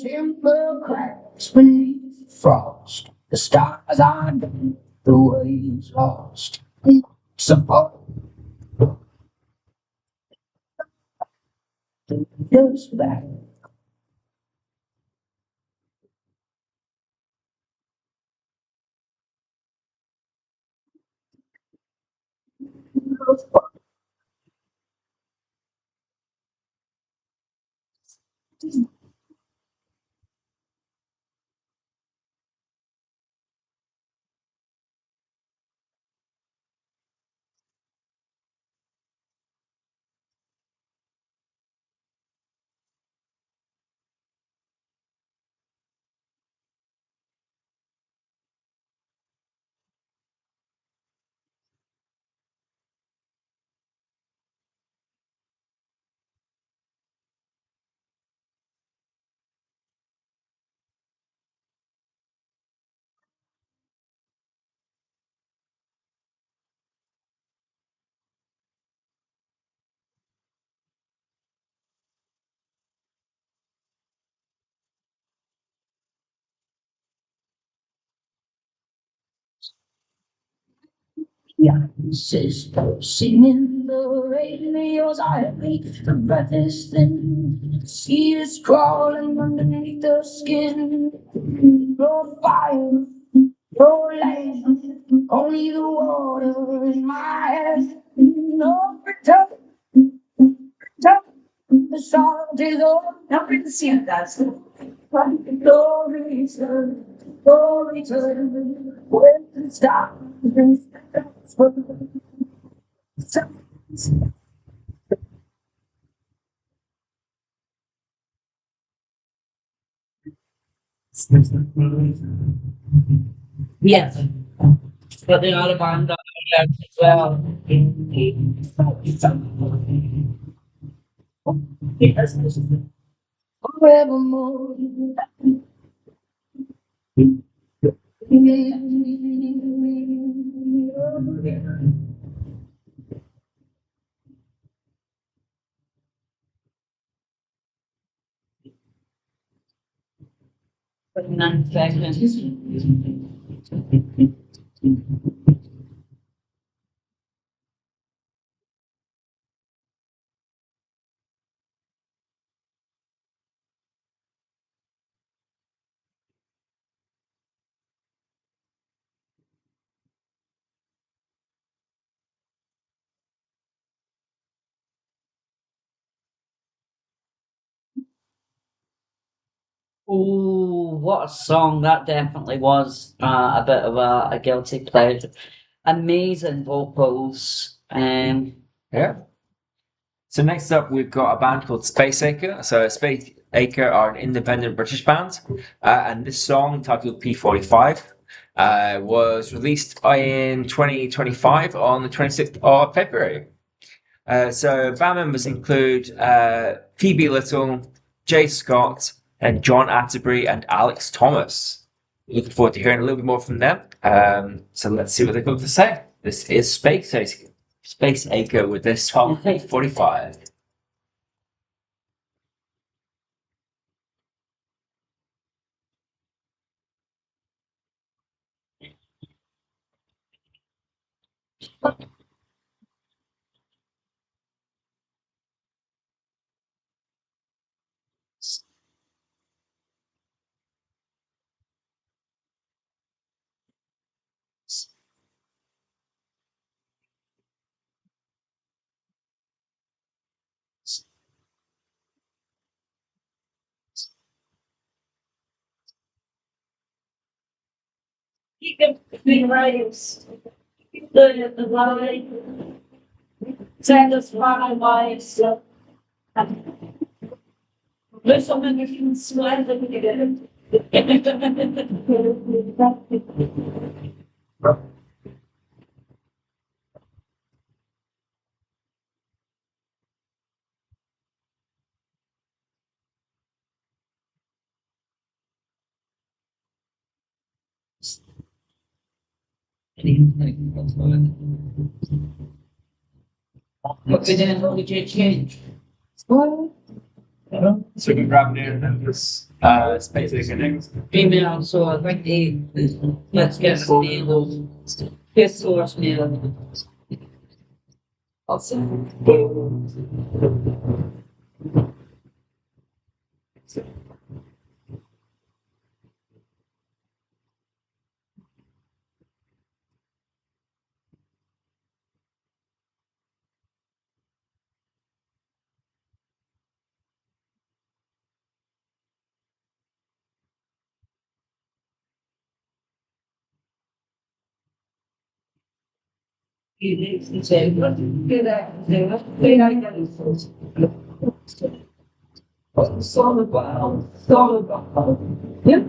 timber cracks beneath the frost. The stars are dim, the waves lost. Support just back. Yeah, sister singing the radio's irony. The breath is thin, the sea is crawling underneath the skin. No fire, no land, only the water in my head. No return, return. The salt is over. Now we can see it, that's it. no reason, no reason. When the stars Yes, but the other band that I left as well. forevermore. 9 seconds. Oh, what a song that definitely was. A bit of a guilty pleasure. Amazing vocals. Yeah. So next up, we've got a band called Space Acre. So Space Acre are an independent British band, and this song, titled P45, was released in 2025 on the 26th of February. So band members include Phoebe Little, Jay Scott, and John Atterbury and Alex Thomas. Looking forward to hearing a little bit more from them. So let's see what they've got to say. This is Space Acre with this song P45. You can be raised, learn at the light, satisfy myself. There's so many things sweat that we get. What we did, what we did change. So we grab it this Space Acre next. Female, so I think let's get male. His source male. Awesome. It's all about, it's all about. Yeah.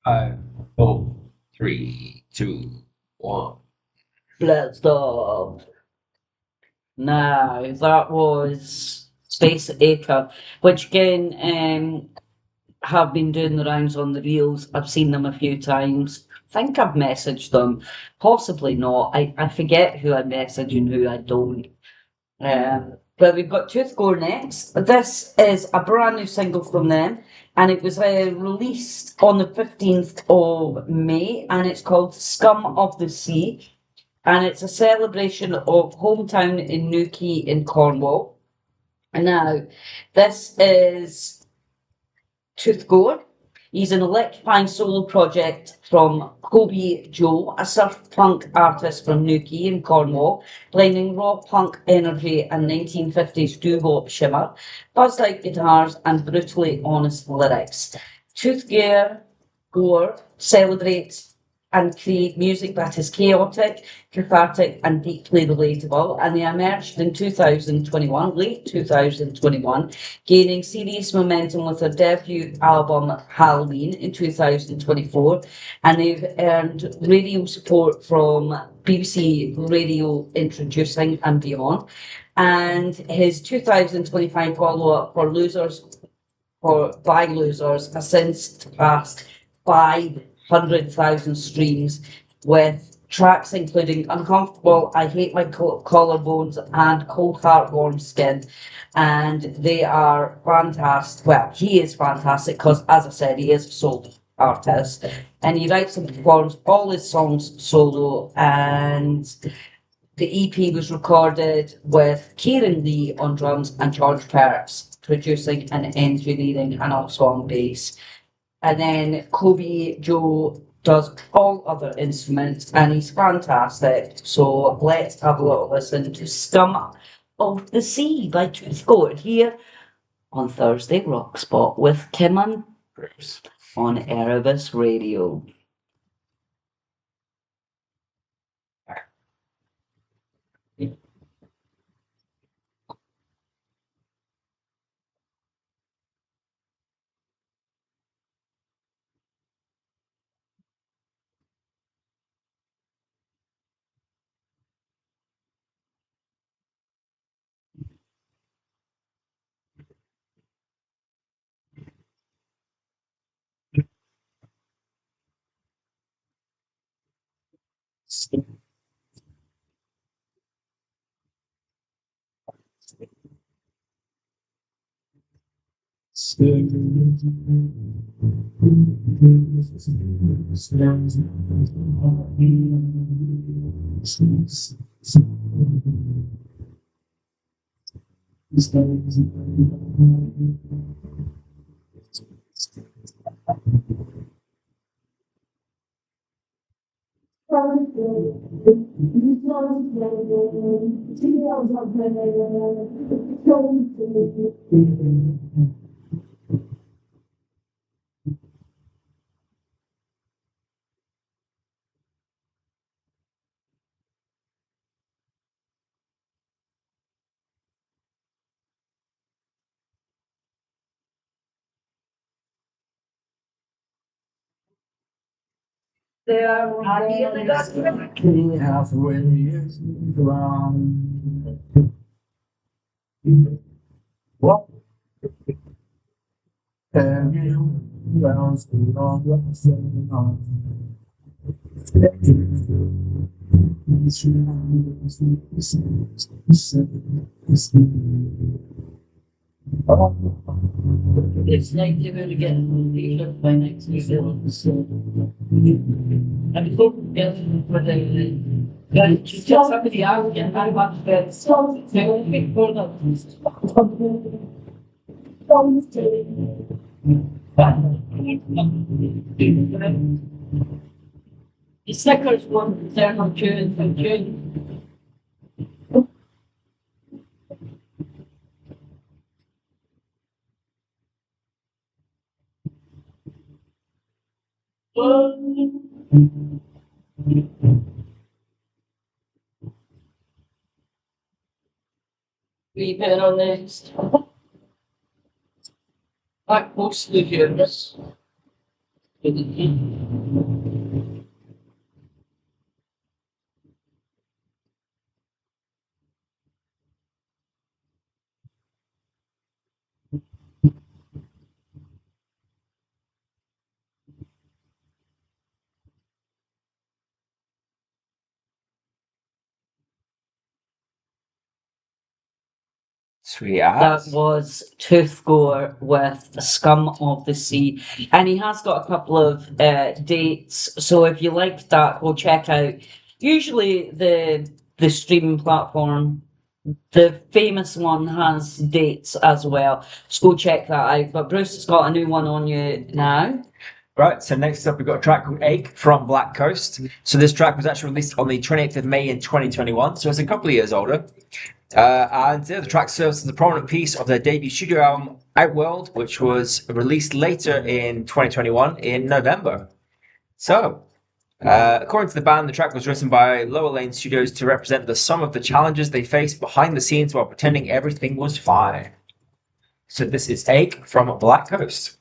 Five, four, three, two, one. Let's stop. Now, that was Space Acre, which again have been doing the rounds on the reels. I've seen them a few times. I think I've messaged them, possibly not. I forget who I message and who I don't. But we've got Tooth Gore next. This is a brand new single from them, and it was released on the 15th of May, and it's called Scum of the Sea, and it's a celebration of hometown in Newquay in Cornwall. And now, this is Tooth Gore. He's an electrifying solo project from Kobe Joe, a surf punk artist from Newquay in Cornwall, blending raw punk energy and 1950s doo-wop shimmer, buzz-like guitars and brutally honest lyrics. Tooth Gore celebrates and create music that is chaotic, cathartic, and deeply relatable. And they emerged in 2021, late 2021, gaining serious momentum with their debut album Halloween in 2024. And they've earned radio support from BBC Radio Introducing and Beyond. And his 2025 follow-up for By Losers has since passed 500,000 streams, with tracks including Uncomfortable, I Hate My Collarbones, and Cold Heart Warm Skin. And they are fantastic. Well, he is fantastic because, as I said, he is a solo artist, and he writes and performs all his songs solo. And the EP was recorded with Kieran Lee on drums and George Perks producing and engineering, and also on bass. And then Kobe Joe does all other instruments, and he's fantastic. So let's have a little listen to Scum of the Sea by Tooth Gore here on Thursday Rock Spot with Kim and Bruce on Erebus Radio. They are happy in the gospel. Halfway around. What? Everyone else is on the same line. It's like they're going to get a t-shirt by next week. And before we get for the guys, just somebody out and I want to get something before that. The stickers one, they're not tuned, from June. We been on next. Like mostly yours. Sweet That as. was Toothgore with Scum of the Sea. And he has got a couple of dates. So if you like that, go check out usually the streaming platform. The famous one has dates as well. So go check that out. But Bruce has got a new one on you now. Right, so next up we've got a track called Ache from Black Coast. So this track was actually released on the 28th of May in 2021, so it's a couple of years older. And the track serves as a prominent piece of their debut studio album Outworld, which was released later in 2021 in November. So, according to the band, the track was written by Lower Lane Studios to represent the sum of the challenges they faced behind the scenes while pretending everything was fine. So this is Ache from Black Coast.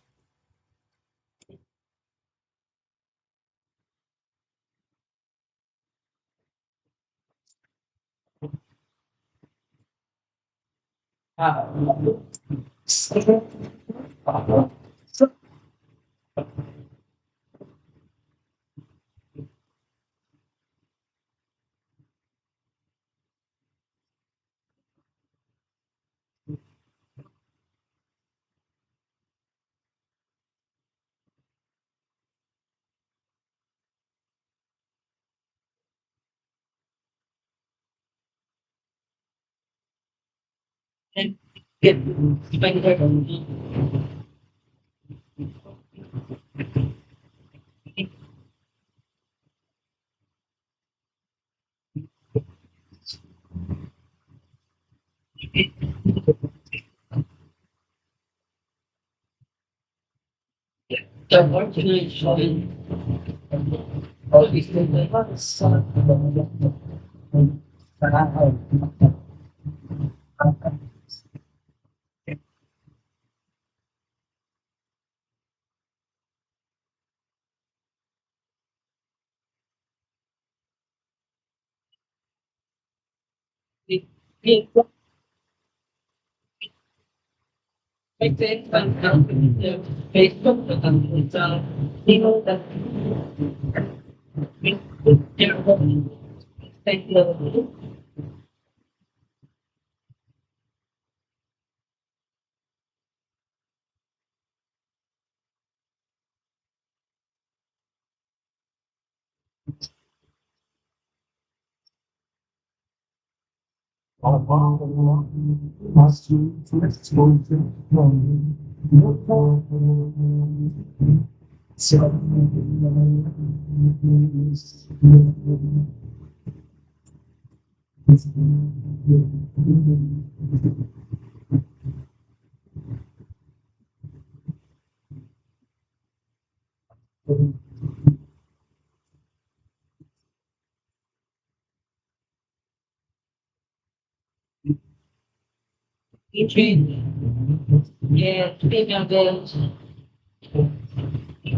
Yeah, speaking of this,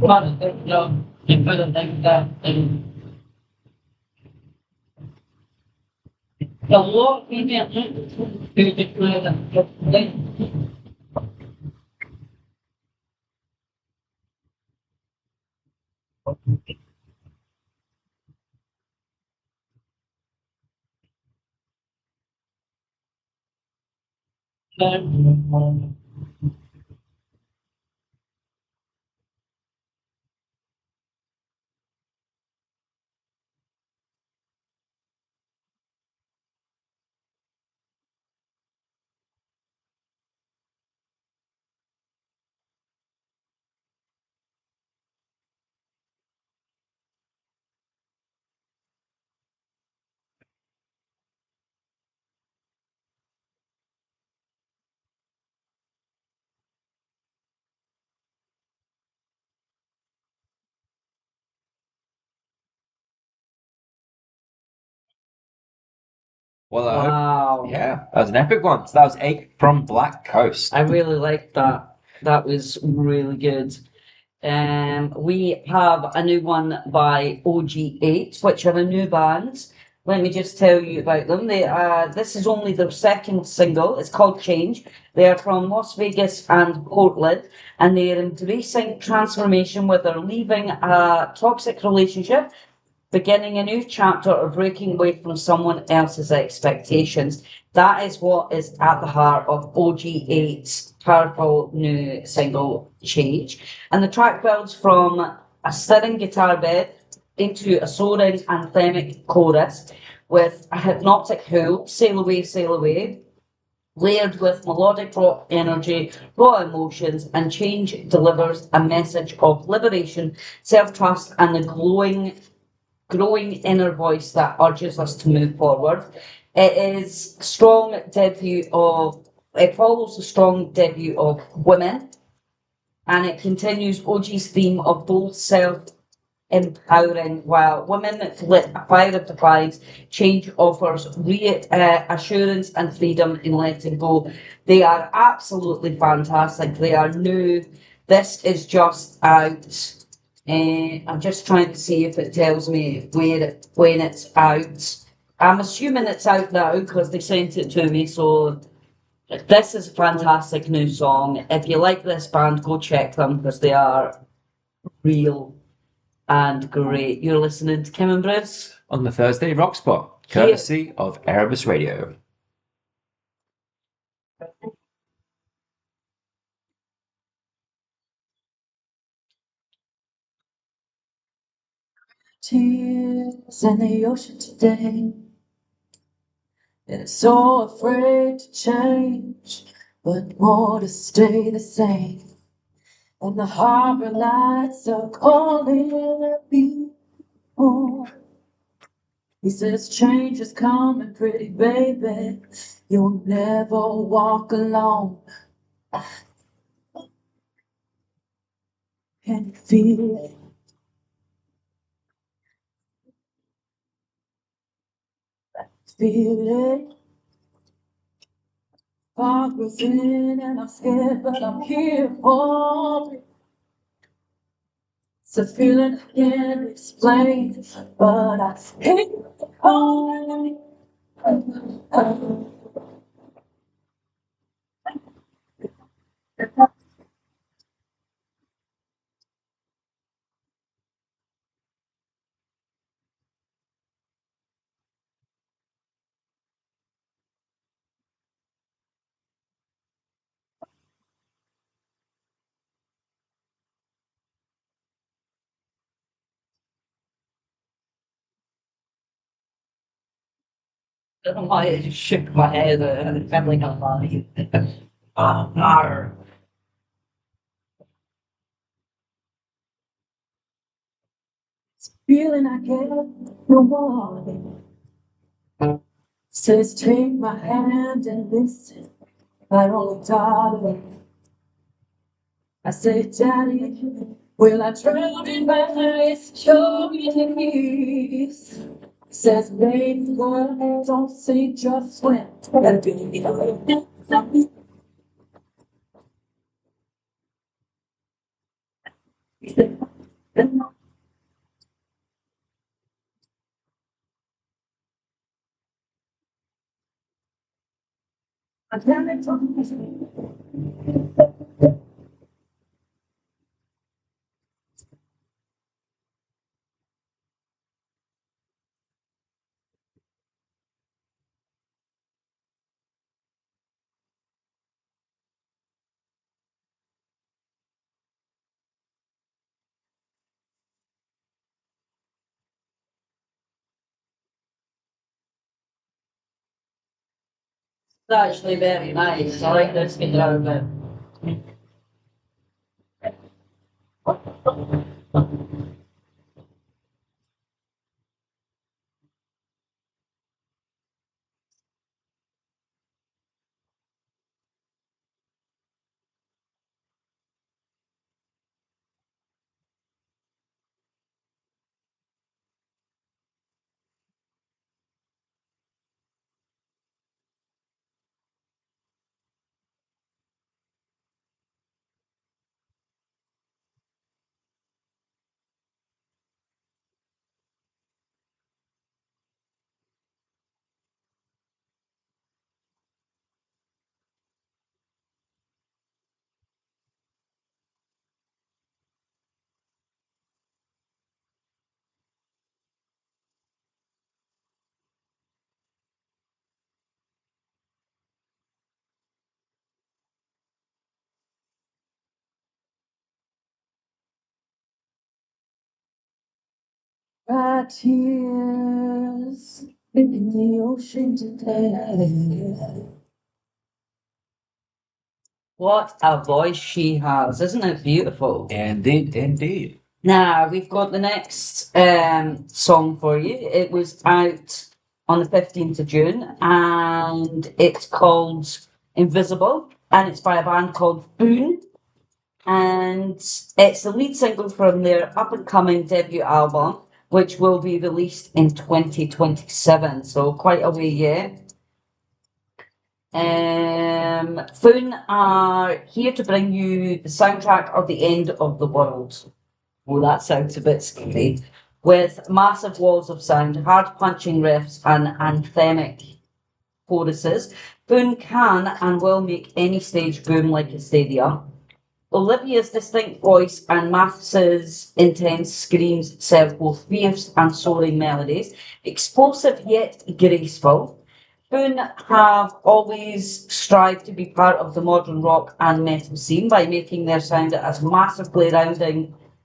one of the job, you put it like that, and the law, we can't do the plan of the plan. Well, I hope, Wow. yeah, that was an epic one. So that was Ache from Black Coast. I really liked that. That was really good. We have a new one by OG8, which are a new band. Let me just tell you about them. This is only their second single. It's called Change. They are from Las Vegas and Portland, and they are embracing transformation where they're leaving a toxic relationship beginning a new chapter or breaking away from someone else's expectations. That is what is at the heart of OG8's powerful new single, Change. And the track builds from a stunning guitar bed into a soaring anthemic chorus with a hypnotic hook, sail away, layered with melodic rock energy, raw emotions, and Change delivers a message of liberation, self-trust, and the growing inner voice that urges us to move forward. It follows the strong debut of Women, and it continues OG's theme of bold self empowering, while Women lit a fire of defiance. Change offers reassurance and freedom in letting go. They are absolutely fantastic. They are new. This is just out. I'm just trying to see if it tells me when it's out. I'm assuming it's out now because they sent it to me. So this is a fantastic new song. If you like this band, go check them because they are real and great. You're listening to Kim and Bruce On the Thursday Rock Spot, here. courtesy of Erebus Radio. Tears in the ocean today, and it's so afraid to change, but more to stay the same. And the harbor lights are calling me home. He says change is coming, pretty baby. You'll never walk alone. Can you feel it? Feel it? Heart goes in and I'm scared, but I'm here for it. It's a feeling I can't explain, but I hate calling. I just shook my head and felt like I'm lying. Arr. Feeling I get no more. Says take my hand and listen. I only darling. I say, Daddy, will I drown in my eyes? Show me the peace. Says, baby, girl, don't say just when. And be It's actually very nice. I like this guitar bit. Right tears in the ocean today. What a voice she has. Isn't it beautiful? Indeed, indeed. Now, we've got the next song for you. It was out on the 15th of June and it's called Invisible and it's by a band called Boone. And it's the lead single from their up and coming debut album, which will be released in 2027. So quite a way yet. Foon are here to bring you the soundtrack of the end of the world. Oh, that sounds a bit scary. With massive walls of sound, hard punching riffs, and anthemic choruses, Foon can and will make any stage boom like a stadium. Olivia's distinct voice and Maths's intense screams serve both fierce and soaring melodies, explosive yet graceful. Boone have always strived to be part of the modern rock and metal scene by making their sound as massively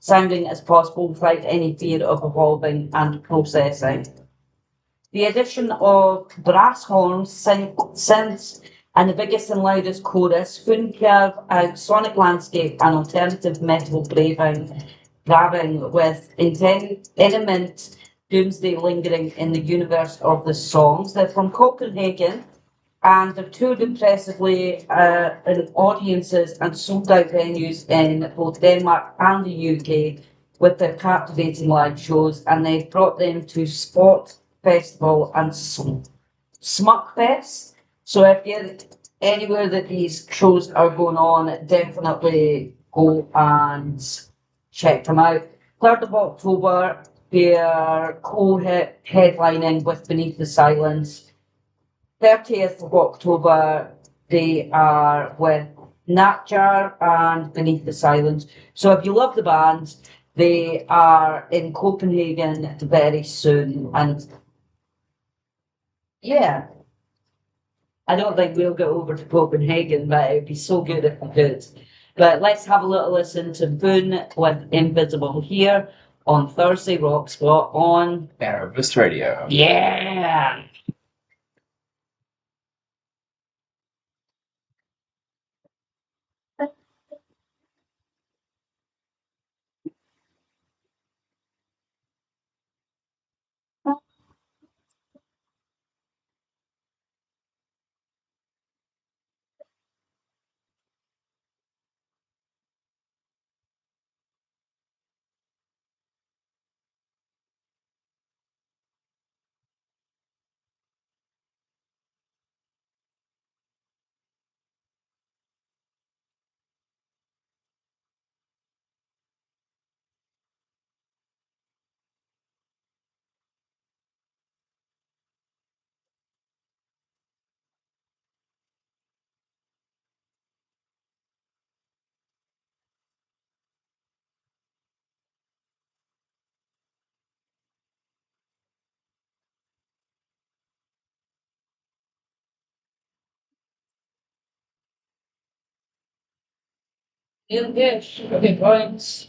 sounding as possible without any fear of evolving and processing. The addition of brass horns, synths, and the biggest and loudest chorus soon carve out sonic landscape and alternative metal grabbing with intimate doomsday lingering in the universe of the songs. They're from Copenhagen and they've toured impressively in audiences and sold out venues in both Denmark and the UK with their captivating live shows, and they've brought them to Spot Festival and Smuckfest. So if you're anywhere that these shows are going on, definitely go and check them out. 3rd of October, they're co-headlining with Beneath the Silence. 30th of October, they are with Natjar and Beneath the Silence. So if you love the band, they are in Copenhagen very soon. And yeah, I don't think we'll get over to Copenhagen, but it'd be so good if we could. But let's have a little listen to Boone with Invisible here on Thursday Rock Spot on Erebus Radio. Yeah. Yes. Okay, points.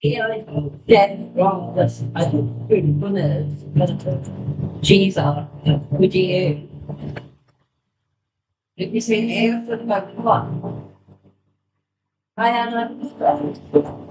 Yeah, dead wrong. That's I couldn't run it. Jesus, would you? Did you say anything about what? I am.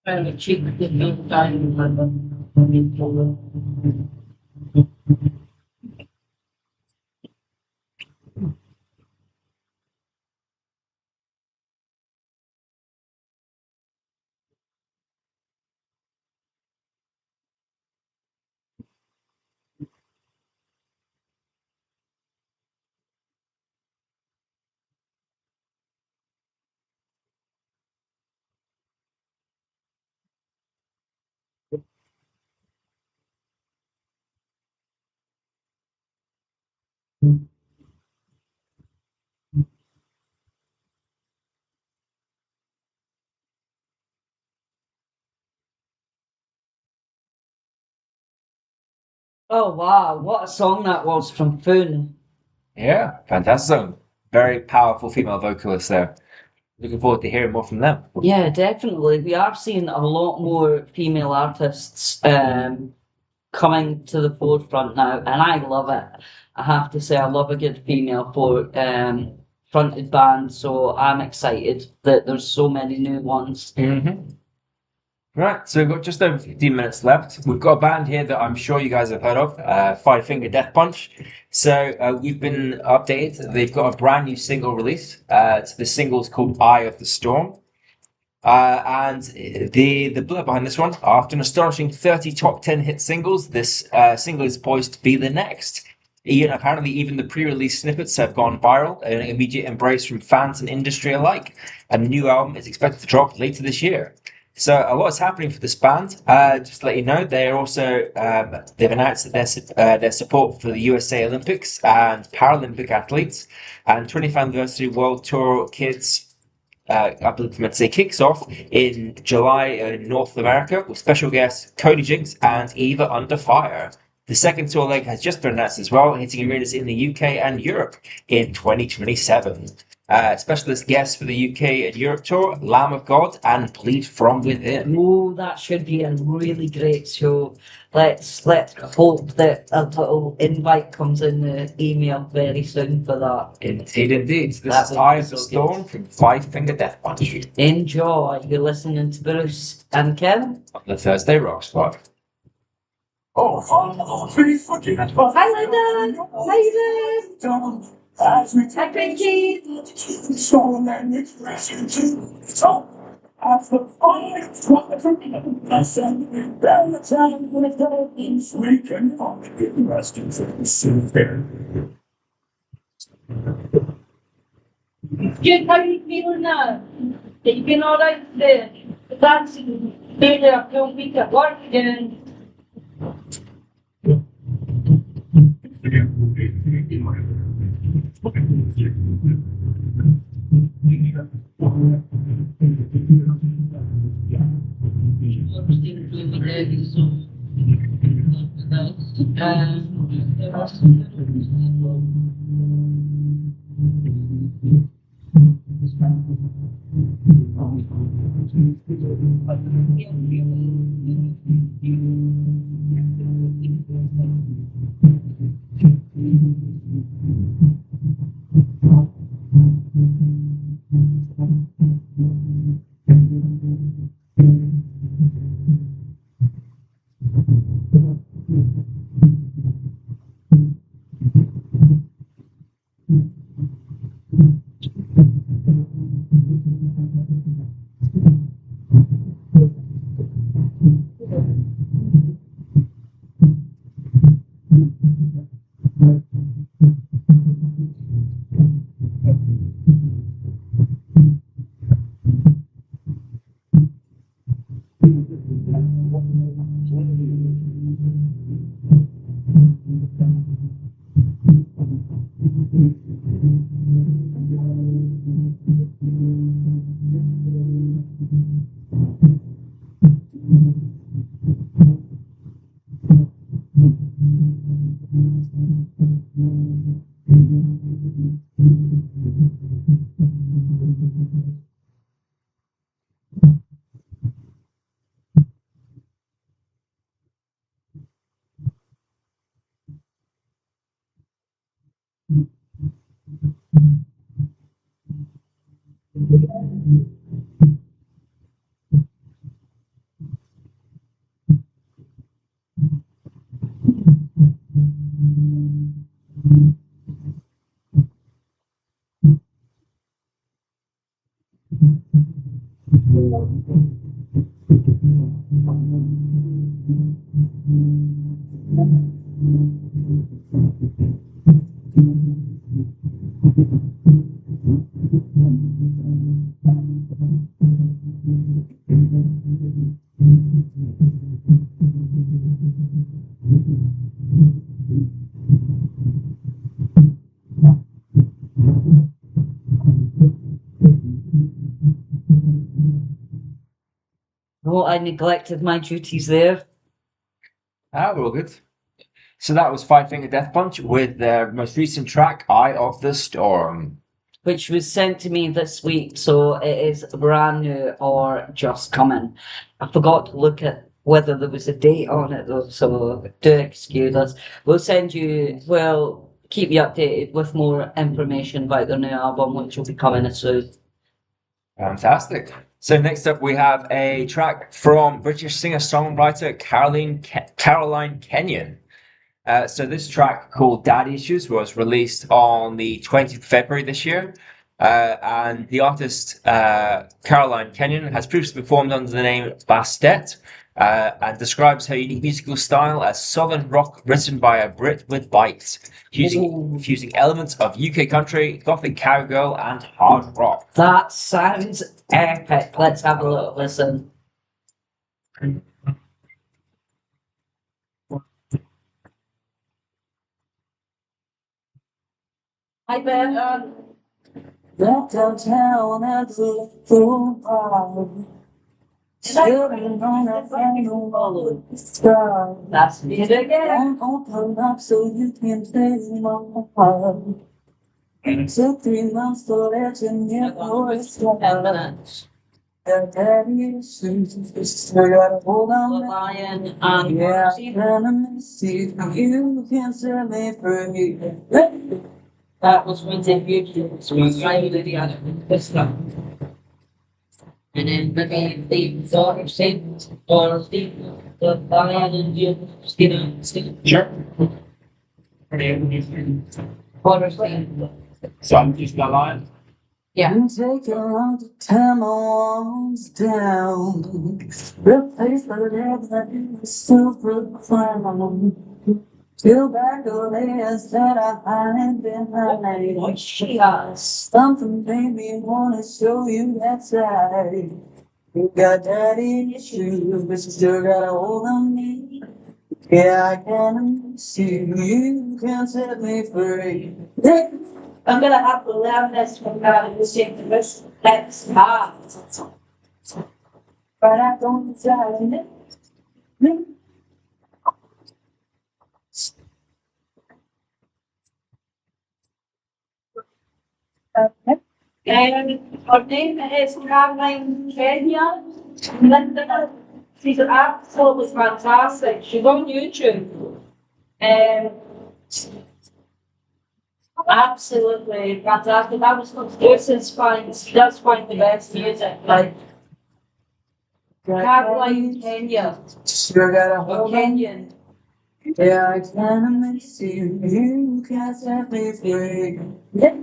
Trying to cheat the no time. Oh wow, what a song that was from Foon. Yeah, fantastic song. Very powerful female vocalist there. Looking forward to hearing more from them. Yeah, definitely. We are seeing a lot more female artists coming to the forefront now, and I love it. I have to say, I love a good female fronted band, so I'm excited that there's so many new ones. Mm-hmm. Right, so we've got just over 15 minutes left. We've got a band here that I'm sure you guys have heard of, Five Finger Death Punch. So we've been updated. They've got a brand new single release. The single's called Eye of the Storm. And the blur behind this one, after an astonishing 30 top 10 hit singles, this single is poised to be the next. Apparently, even the pre-release snippets have gone viral, an immediate embrace from fans and industry alike. And the new album is expected to drop later this year. So a lot is happening for this band. Just to let you know, they're also they've announced that their support for the USA Olympics and Paralympic athletes, and 20th anniversary World Tour Kids. I believe meant to say kicks off in July in North America with special guests Cody Jinks and Eva Under Fire. The second tour leg has just been announced as well, hitting arenas in the UK and Europe in 2027. Specialist guests for the UK and Europe tour, Lamb of God and Bleed From Within. Oh, that should be a really great show. Let's hope that a little invite comes in the email very soon for that. Indeed. This That is would Eye be of the so Storm from Five Finger Death Punch Enjoy. You're listening to Bruce and Kevin. on the Thursday Rock Spot. Oh, please forgive me. Hi, Linda. How you doing? As we Hi, take Cringy. soul and expression to so after fight, let's end the time with the things we can find in questions and sit there. Good, how are you feeling now? You been alright there? Dancing, maybe a full week at work and Oh, I neglected my duties there. Ah, we're all good. So that was Five Finger Death Punch with their most recent track, Eye of the Storm. Which was sent to me this week, so it is brand new or just coming. I forgot to look at whether there was a date on it though, so do excuse us. We'll keep you updated with more information about their new album, which will be coming soon. Fantastic. So next up, we have a track from British singer-songwriter Caroline Kenyon. So this track called Daddy Issues was released on the 20th of February this year. And the artist Caroline Kenyon has previously performed under the name Bastet and describes her unique musical style as southern rock written by a Brit with bites, fusing elements of UK country, gothic cowgirl, and hard rock. That sounds epic. Let's have a little listen. I bet That downtown at the full power. Children on that final roller sky. that's it again. Won't open up so you can take my heart. Took 3 months to let you know it's 10 gone. minutes. That daddy issues, still gotta hold The on. Lion and Yeah, Mercy. I'm gonna see you can set me free. That was when they viewed so we tried the other this stuff. And then maybe they thought of saying or the Lion and you still Sure. horror scene. So I'm just the line. Yeah. You take a long time my walls down. Replace the legs that you still proclaim. Peel back the layers that I hide behind. She has. Something made me wanna show you that side. You got daddy issues, but you still got a hold on me. Yeah, I can see you can set me free. I'm gonna have to learn this from God to sing the rest. That's hard. But I don't decide it. And her name is Caroline Kenyon. Linda, she's absolutely fantastic. She's on YouTube. And absolutely fantastic. That was that's fine the best music. Like Caroline Kenyon. Sure got a Or hold on. Kenyon. Yeah, I can miss you. You can't set me free. Yeah.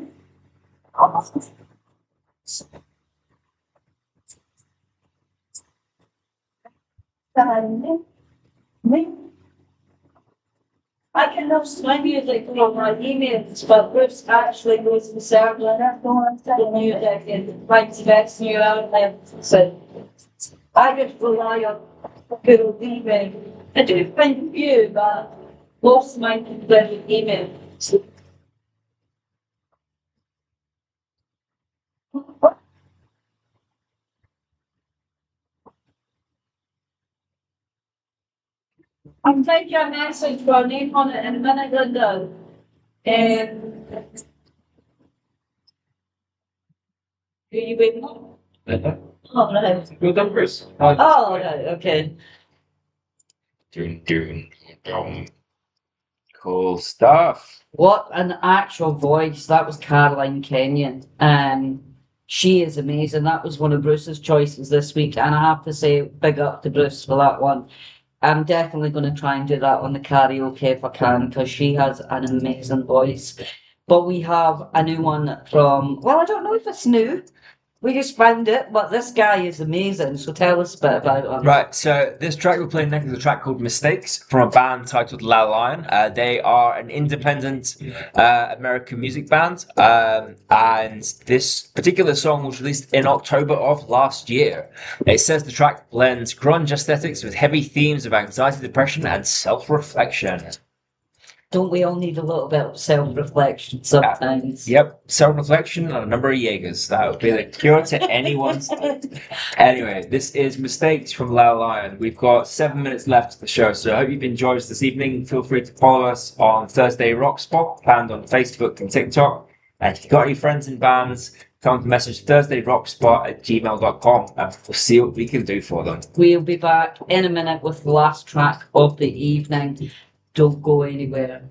I can host my music on my emails, but Bruce actually goes to server the music and finds the best new outlets. So I just rely on Google email. I do find a few, but most of mine can go with email. I'll take your message for a name on it in a minute, Linda. Who you waiting on? Oh, right. Good numbers. Oh, right, okay. Doom, doom, doom. Cool stuff. What an actual voice. That was Caroline Kenyon. She is amazing. That was one of Bruce's choices this week. And I have to say, big up to Bruce for that one. I'm definitely going to try and do that on the karaoke if I can, because she has an amazing voice. But we have a new one from, well, I don't know if it's new. We just found it, but this guy is amazing. So tell us a bit about him. Right, so this track we're playing next is a track called Mistakes from a band titled La Lion. They are an independent American music band, and this particular song was released in October of last year. It says the track blends grunge aesthetics with heavy themes of anxiety, depression, and self-reflection. Don't we all need a little bit of self-reflection sometimes? Yep, self-reflection and a number of Jaegers. That would be the cure to anyone's. Anyway, this is Mistakes from La Lion. We've got 7 minutes left of the show, so I hope you've enjoyed us this evening. Feel free to follow us on Thursday Rock Spot, and on Facebook and TikTok. And if you've got any friends in bands, come to message thursdayrockspot@gmail.com, and we'll see what we can do for them. We'll be back in a minute with the last track of the evening. Don't go anywhere.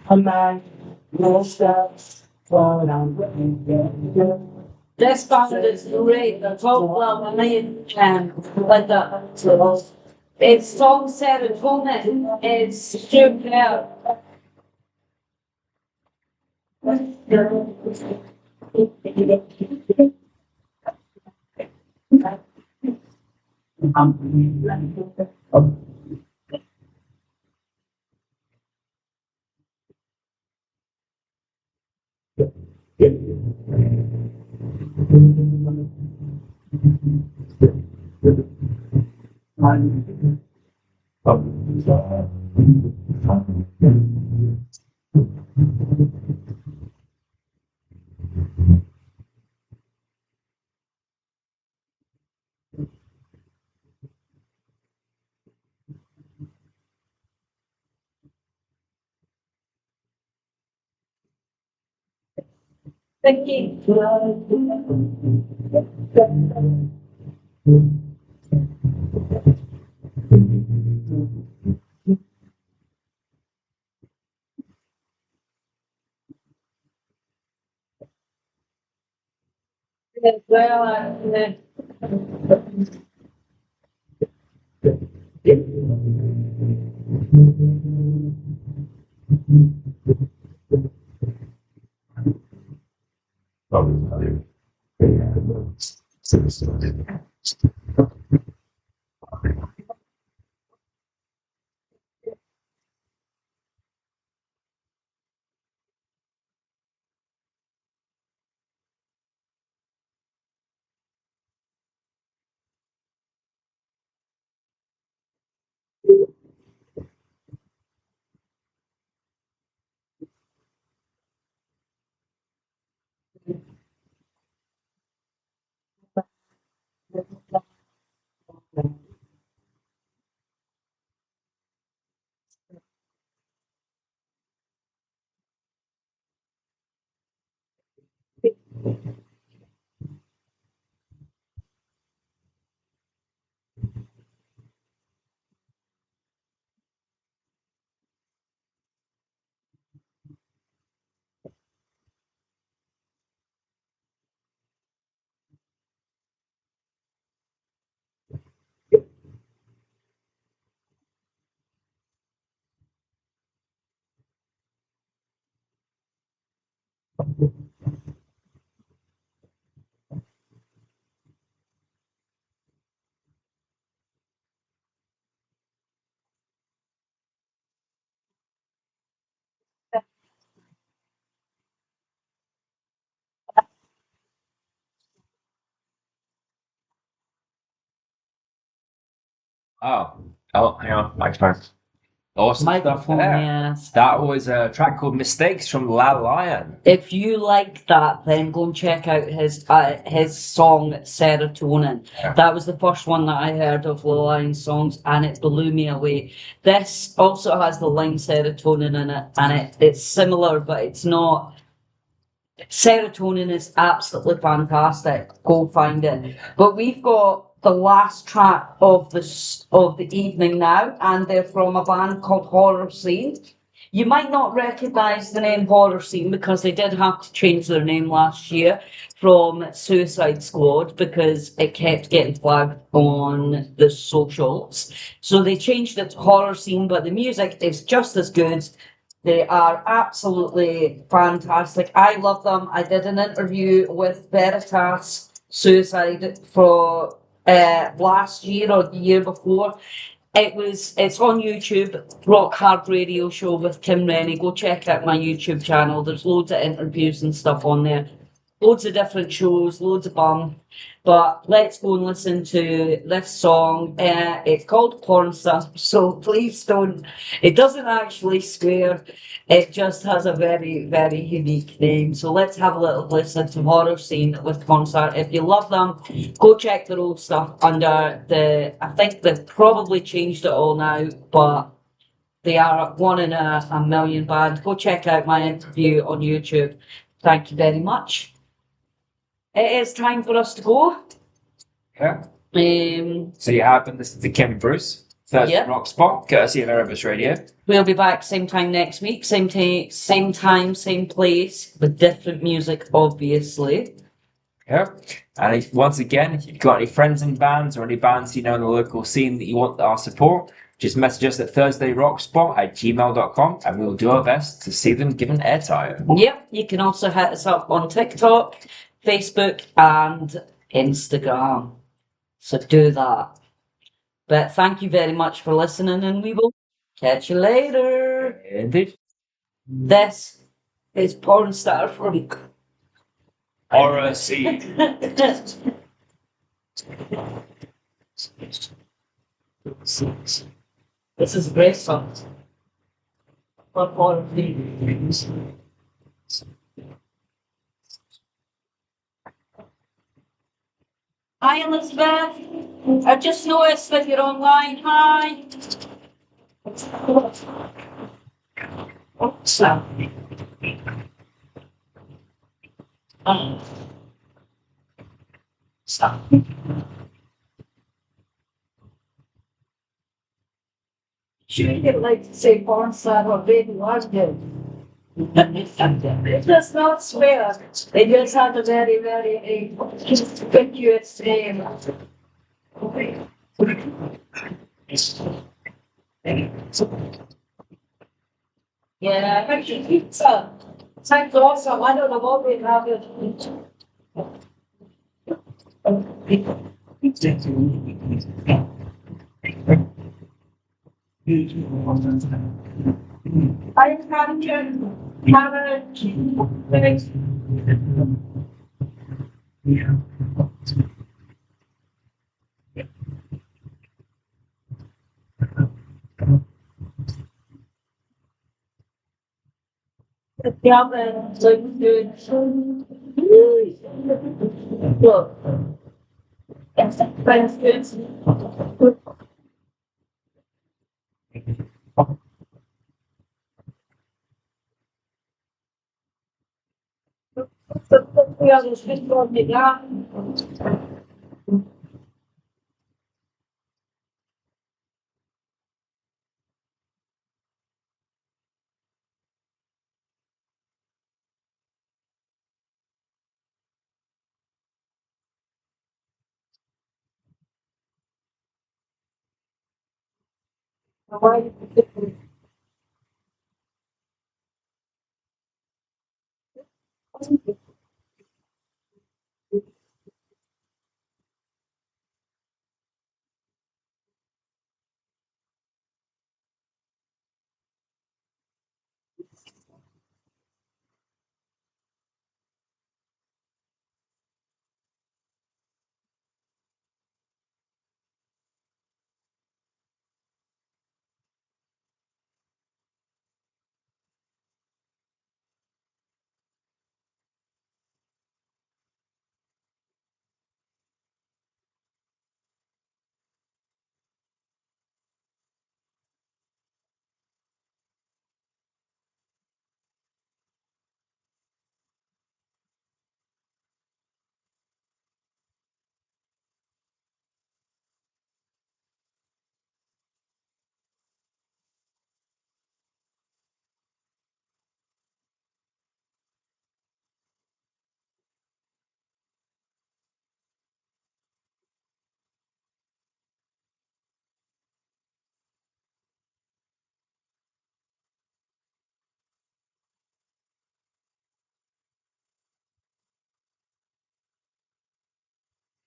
A man, no steps, but I'm ready. This band is great. The top well, million like that. It's song serotonin. It's super. Thank you. Well, Oh, hang on, mic's fine. Awesome stuff Microphone, there. yes. That was a track called Mistakes from La Lion. If you like that, then go and check out his song Serotonin. Yeah. That was the first one that I heard of Lil Lion's songs, and it blew me away. This also has the line Serotonin in it, and it's similar, but it's not. Serotonin is absolutely fantastic. Go find it. But we've got the last track of the evening now, and they're from a band called Horror Scene. You might not recognise the name Horror Scene because they did have to change their name last year from Suicide Squad because it kept getting flagged on the socials. So they changed it to Horror Scene, but the music is just as good. They are absolutely fantastic. I love them. I did an interview with Veritas Suicide for last year or the year before. It's on YouTube, Rock Hard Radio Show with Kim Rennie. Go check out my YouTube channel. There's loads of interviews and stuff on there. Loads of different shows, loads of fun. But let's go and listen to this song. It's called Porn Star, so please don't. It doesn't actually swear. It just has a very, very unique name. So let's have a little listen to Horror Scene with Porn Star. If you love them, go check their old stuff under I think they've probably changed it all now, but they are one in a million band. Go check out my interview on YouTube. Thank you very much. It is time for us to go. Yeah. Um, So you have been listening to Kim Bruce, Thursday Yeah. Rock Spot, courtesy of Erebus Radio. we'll be back same time next week, same time, same place, with different music, obviously. Yeah. And once again, if you've got any friends in bands or any bands you know in the local scene that you want our support, just message us at thursdayrockspot@gmail.com and we'll do our best to see them given airtime. Yep, you can also hit us up on TikTok, Facebook, and Instagram. So do that. But thank you very much for listening, and we will catch you later. Indeed. This is Porn Star from. Horror Scene. This is a great song. For horror themes. Hi, Elizabeth. I just noticed that you're online. Hi. What's that? Stop. Should you like to say porn star or baby husband? It does not swear. It just had a very, very conspicuous name. Yeah, I should pizza. Sounds awesome. I don't know what we have it. I can't have it. Yeah, man. So good. Look. That's good. Ja, das ist schon egal.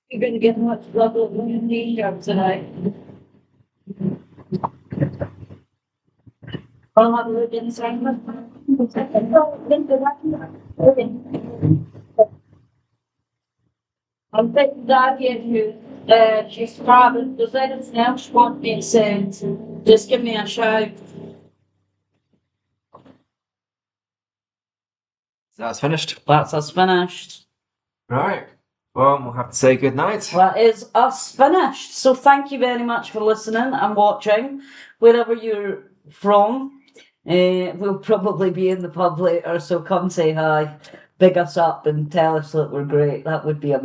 You're going to get much love with your t-shirt tonight. I'll have a look inside. I'm thinking that you, she's probably, does anything else want me to say? Just give me a shout. That's finished. That's us finished. Right. Well, we'll have to say good night. That is us finished. So thank you very much for listening and watching, wherever you're from. We'll probably be in the pub later, so come say hi, big us up and tell us that we're great. That would be amazing.